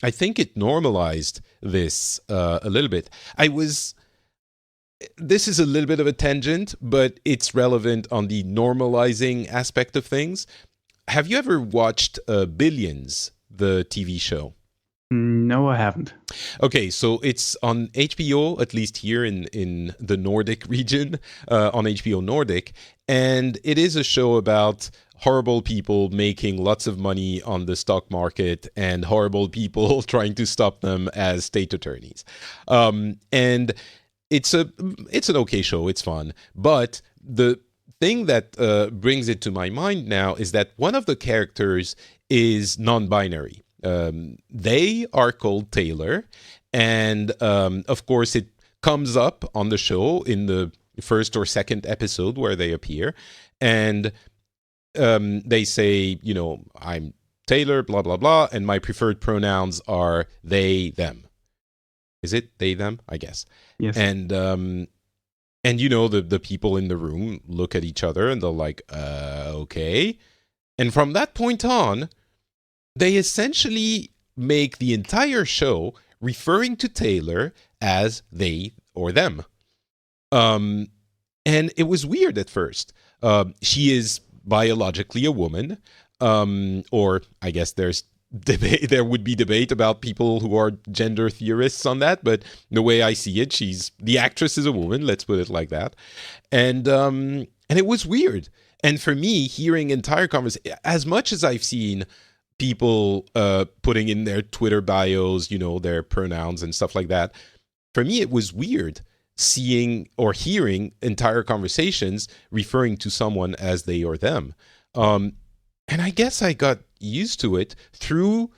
I think it normalized this a little bit. This is a little bit of a tangent, but it's relevant on the normalizing aspect of things. Have you ever watched Billions, the TV show? No, I haven't. Okay, so it's on HBO, at least here in the Nordic region, on HBO Nordic. And it is a show about horrible people making lots of money on the stock market and horrible people trying to stop them as state attorneys. And it's an okay show. It's fun. But the thing that brings it to my mind now is that one of the characters is non-binary. They are called Taylor, and of course it comes up on the show in the first or second episode where they appear, and they say, I'm Taylor, blah blah blah, and my preferred pronouns are they, them. Is it they, them? I guess. Yes. And the people in the room look at each other and they're like, okay, and from that point on, they essentially make the entire show referring to Taylor as they or them. And it was weird at first. She is biologically a woman, or I guess there's debate. There would be debate about people who are gender theorists on that, but the way I see it, the actress is a woman. Let's put it like that. And it was weird. And for me, hearing entire conversation, as much as I've seen people putting in their Twitter bios, their pronouns and stuff like that, for me, it was weird seeing or hearing entire conversations referring to someone as they or them. And I guess I got used to it through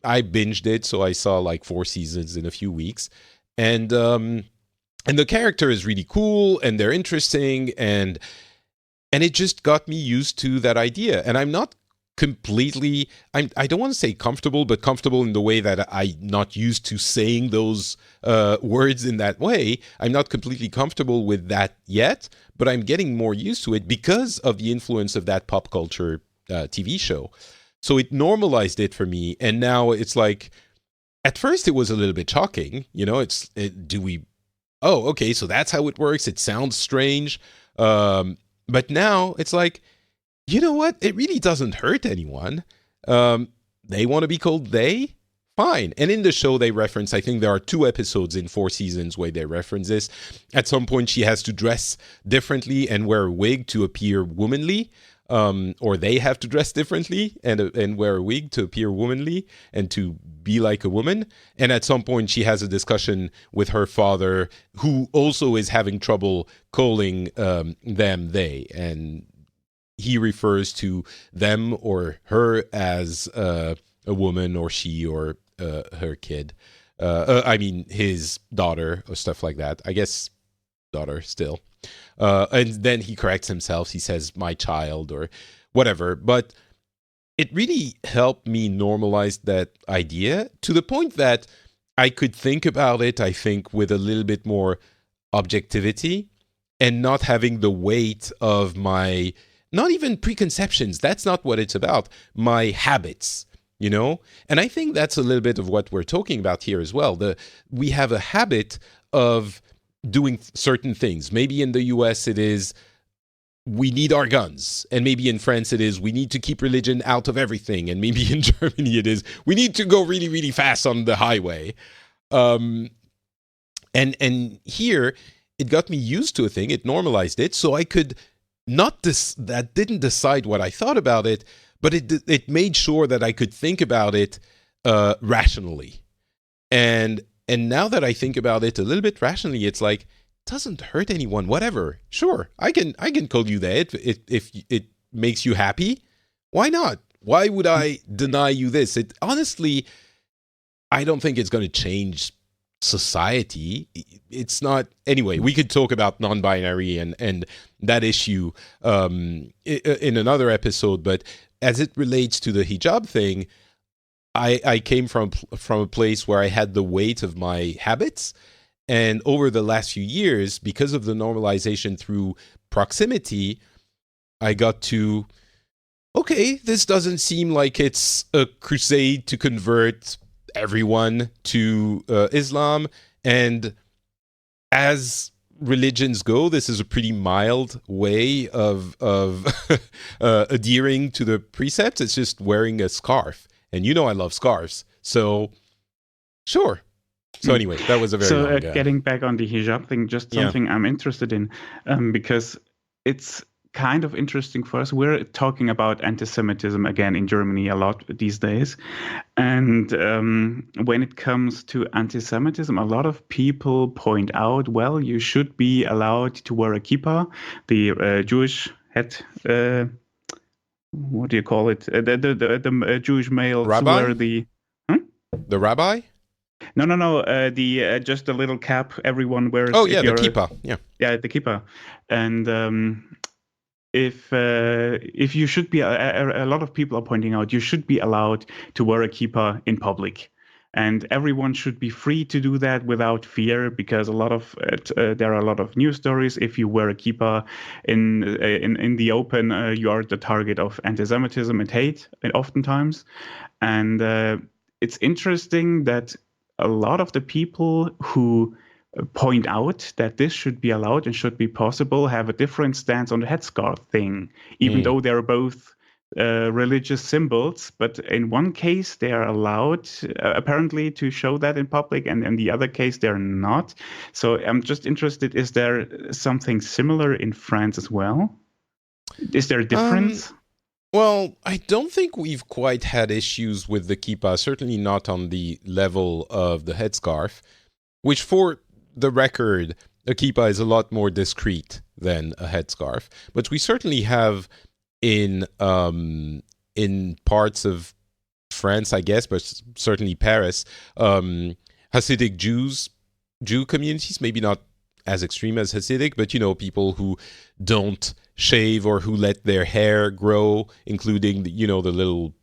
I binged it, so I saw like 4 seasons in a few weeks. And the character is really cool and they're interesting, and it just got me used to that idea. And I'm not completely, I don't want to say comfortable, but comfortable in the way that I'm not used to saying those words in that way. I'm not completely comfortable with that yet, but I'm getting more used to it because of the influence of that pop culture TV show. So it normalized it for me, and now it's like, at first it was a little bit shocking. Oh, okay, so that's how it works. It sounds strange. But now it's like, you know what? It really doesn't hurt anyone. They want to be called they? Fine. And in the show, they reference, I think there are 2 episodes in 4 seasons where they reference this. At some point, she has to dress differently and wear a wig to appear womanly. Or they have to dress differently and wear a wig to appear womanly and to be like a woman. And at some point, she has a discussion with her father, who also is having trouble calling them they. And he refers to them or her as a woman or she or her kid. I mean, his daughter or stuff like that. I guess daughter still. And then he corrects himself. He says, my child or whatever. But it really helped me normalize that idea to the point that I could think about it, I think, with a little bit more objectivity and not having the weight of my, not even preconceptions. That's not what it's about. My habits, you know? And I think that's a little bit of what we're talking about here as well. We have a habit of doing certain things. Maybe in the US it is we need our guns, and maybe in France it is we need to keep religion out of everything, and maybe in Germany it is we need to go really, really fast on the highway. And here it got me used to a thing. It normalized it, so I could not that didn't decide what I thought about it, but it made sure that I could think about it rationally. And now that I think about it a little bit rationally, it's like, it doesn't hurt anyone, whatever. Sure, I can call you that if it makes you happy. Why not? Why would I deny you this? It honestly, I don't think it's going to change society. It's not. Anyway, we could talk about non-binary and that issue in another episode, but as it relates to the hijab thing, I came from a place where I had the weight of my habits. And over the last few years, because of the normalization through proximity, I got to, okay, this doesn't seem like it's a crusade to convert everyone to Islam. And as religions go, this is a pretty mild way of adhering to the precepts. It's just wearing a scarf. And you know I love scarves. So, sure. So anyway, that was a very long getting back on the hijab thing, just something I'm interested in, because it's kind of interesting for us. We're talking about anti-Semitism again in Germany a lot these days. And when it comes to anti-Semitism, a lot of people point out, well, you should be allowed to wear a kippah, the Jewish hat. What do you call it? The Jewish males rabbi? wear the the rabbi? No. The just a little cap everyone wears. Oh yeah, the kippah. Yeah, the kippah. And if you should be, a lot of people are pointing out you should be allowed to wear a kippah in public. And everyone should be free to do that without fear, because there are a lot of news stories. If you wear a kippah in the open, you are the target of anti-Semitism and hate, and oftentimes. And it's interesting that a lot of the people who point out that this should be allowed and should be possible have a different stance on the headscarf thing, even though they're both religious symbols. But in one case they are allowed apparently to show that in public, and in the other case they're not. So I'm just interested, is there something similar in France as well? Is there a difference? Well, I don't think we've quite had issues with the kippah, certainly not on the level of the headscarf, which, for the record, a kippah is a lot more discreet than a headscarf. But we certainly have in parts of France, I guess, but certainly Paris, Hasidic Jew communities, maybe not as extreme as Hasidic, but, you know, people who don't shave or who let their hair grow, including, the little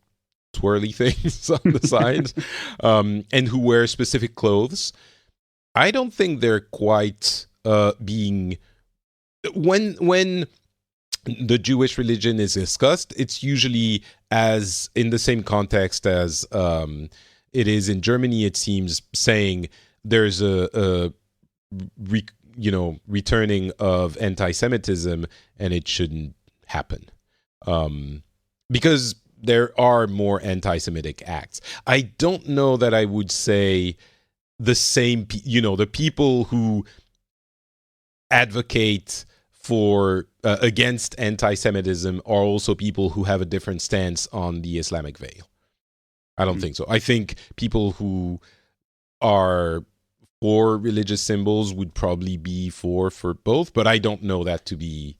twirly things on the sides, and who wear specific clothes. I don't think they're quite being... When the Jewish religion is discussed, it's usually as in the same context as it is in Germany, it seems, saying there's returning of anti-Semitism, and it shouldn't happen. Because there are more anti-Semitic acts. I don't know that I would say the same, the people who advocate for against anti-Semitism are also people who have a different stance on the Islamic veil. I don't think so. I think people who are for religious symbols would probably be for both, but I don't know that to be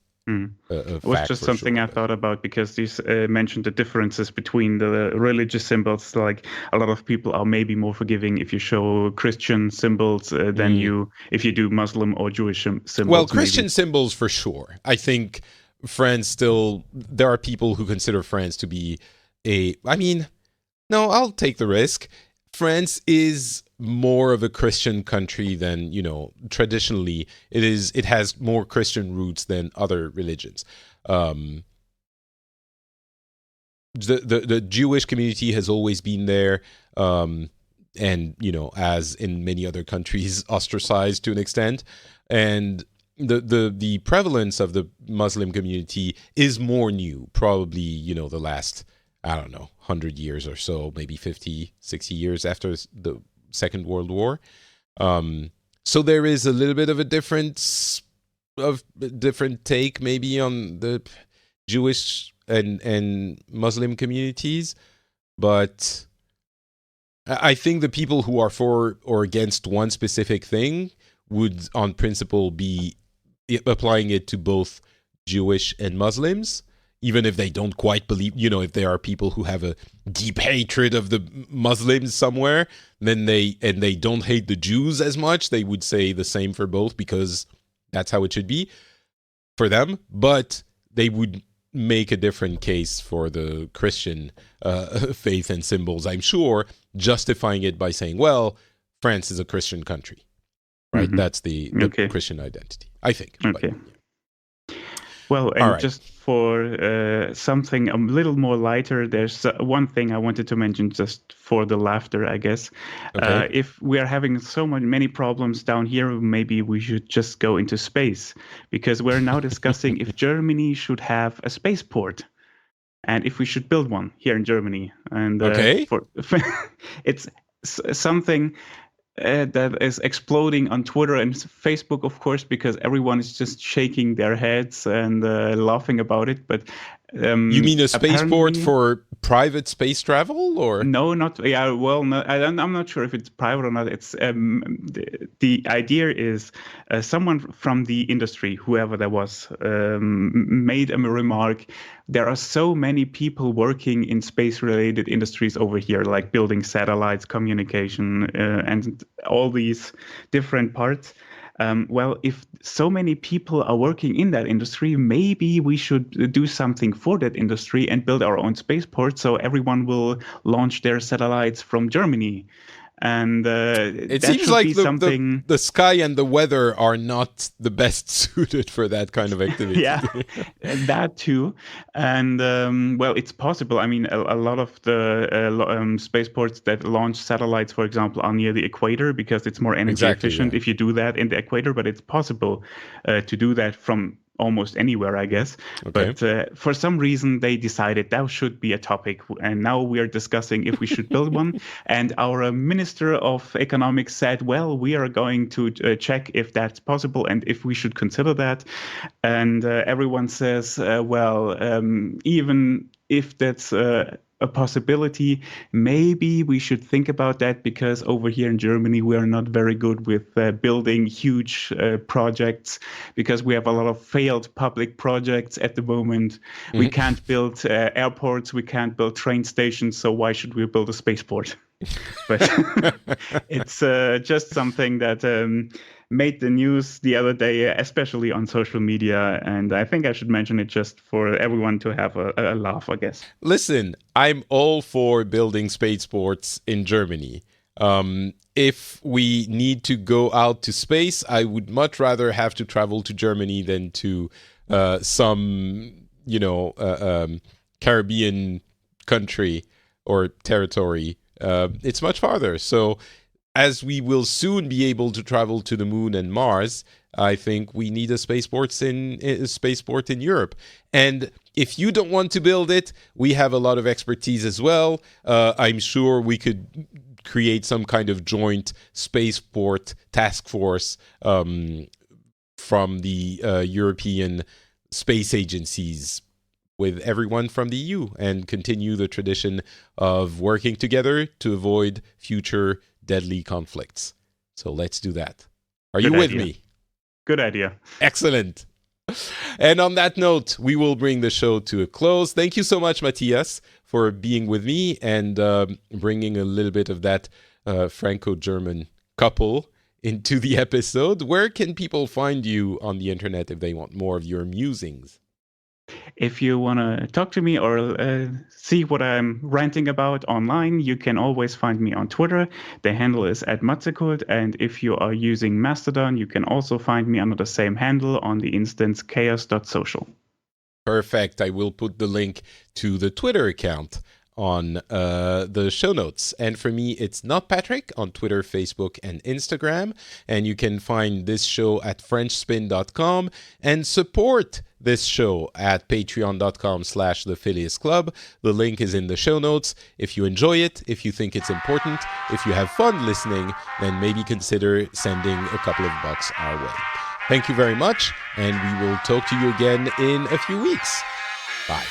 it was just something sure, I thought about, because you mentioned the differences between the religious symbols. Like, a lot of people are maybe more forgiving if you show Christian symbols than if you do Muslim or Jewish symbols. Well, Christian symbols for sure. I think France there are people who consider France to be no, I'll take the risk. France is more of a Christian country than, traditionally it has more Christian roots than other religions. The Jewish community has always been there, and, as in many other countries, ostracized to an extent. And the prevalence of the Muslim community is more new, probably, the last, I don't know, 100 years or so, maybe 50, 60 years after the Second World War. So there is a little bit of a different take maybe on the Jewish and Muslim communities. But I think the people who are for or against one specific thing would, on principle, be applying it to both Jewish and Muslims, even if they don't quite believe, if there are people who have a deep hatred of the Muslims somewhere, then they don't hate the Jews as much, they would say the same for both, because that's how it should be for them. But they would make a different case for the Christian faith and symbols, I'm sure, justifying it by saying, well, France is a Christian country, right? That's the Christian identity, I think. Okay. But, well, and just for something a little more lighter, there's one thing I wanted to mention, just for the laughter, I guess. Okay. If we are having so many problems down here, maybe we should just go into space, because we're now discussing if Germany should have a spaceport, and if we should build one here in Germany. And it's something that is exploding on Twitter and Facebook, of course, because everyone is just shaking their heads and laughing about it. But you mean a spaceport for private space travel, or no? Not Well, no, I'm not sure if it's private or not. It's the idea is someone from the industry, whoever that was, made a remark. There are so many people working in space-related industries over here, like building satellites, communication, and all these different parts. Well, if so many people are working in that industry, maybe we should do something for that industry and build our own spaceport, so everyone will launch their satellites from Germany. And it seems like the sky and the weather are not the best suited for that kind of activity. Yeah, that too. And well, it's possible. I mean, a lot of the spaceports that launch satellites, for example, are near the equator, because it's more energy efficient if you do that in the equator. But it's possible to do that from almost anywhere, I guess. Okay. But for some reason, they decided that should be a topic. And now we are discussing if we should build one. And our Minister of Economics said, well, we are going to check if that's possible and if we should consider that. And everyone says, even if that's a possibility, maybe we should think about that, because over here in Germany we are not very good with building huge projects, because we have a lot of failed public projects at the moment. We can't build airports, we can't build train stations, so why should we build a spaceport? But it's just something that made the news the other day, especially on social media, and I think I should mention it just for everyone to have a laugh, I guess. Listen, I'm all for building spaceports in Germany. If we need to go out to space, I would much rather have to travel to Germany than to some, Caribbean country or territory. It's much farther. So as we will soon be able to travel to the moon and Mars, I think we need a spaceport in Europe. And if you don't want to build it, we have a lot of expertise as well. I'm sure we could create some kind of joint spaceport task force from the European space agencies with everyone from the EU and continue the tradition of working together to avoid future deadly conflicts. So let's do that. Are you with me? Good idea. Excellent. And on that note, we will bring the show to a close. Thank you so much, Matthias, for being with me and bringing a little bit of that Franco-German couple into the episode. Where can people find you on the internet if they want more of your musings? If you want to talk to me or see what I'm ranting about online, you can always find me on Twitter. The handle is @Matzekult. And if you are using Mastodon, you can also find me under the same handle on the instance chaos.social. Perfect. I will put the link to the Twitter account on the show notes. And for me, it's Not Patrick on Twitter, Facebook, and Instagram. And you can find this show at FrenchSpin.com and support this show at patreon.com/the Phileas Club. The link is in the show notes. If you enjoy it, if you think it's important, if you have fun listening, then maybe consider sending a couple of bucks our way. Thank you very much, and we will talk to you again in a few weeks. Bye.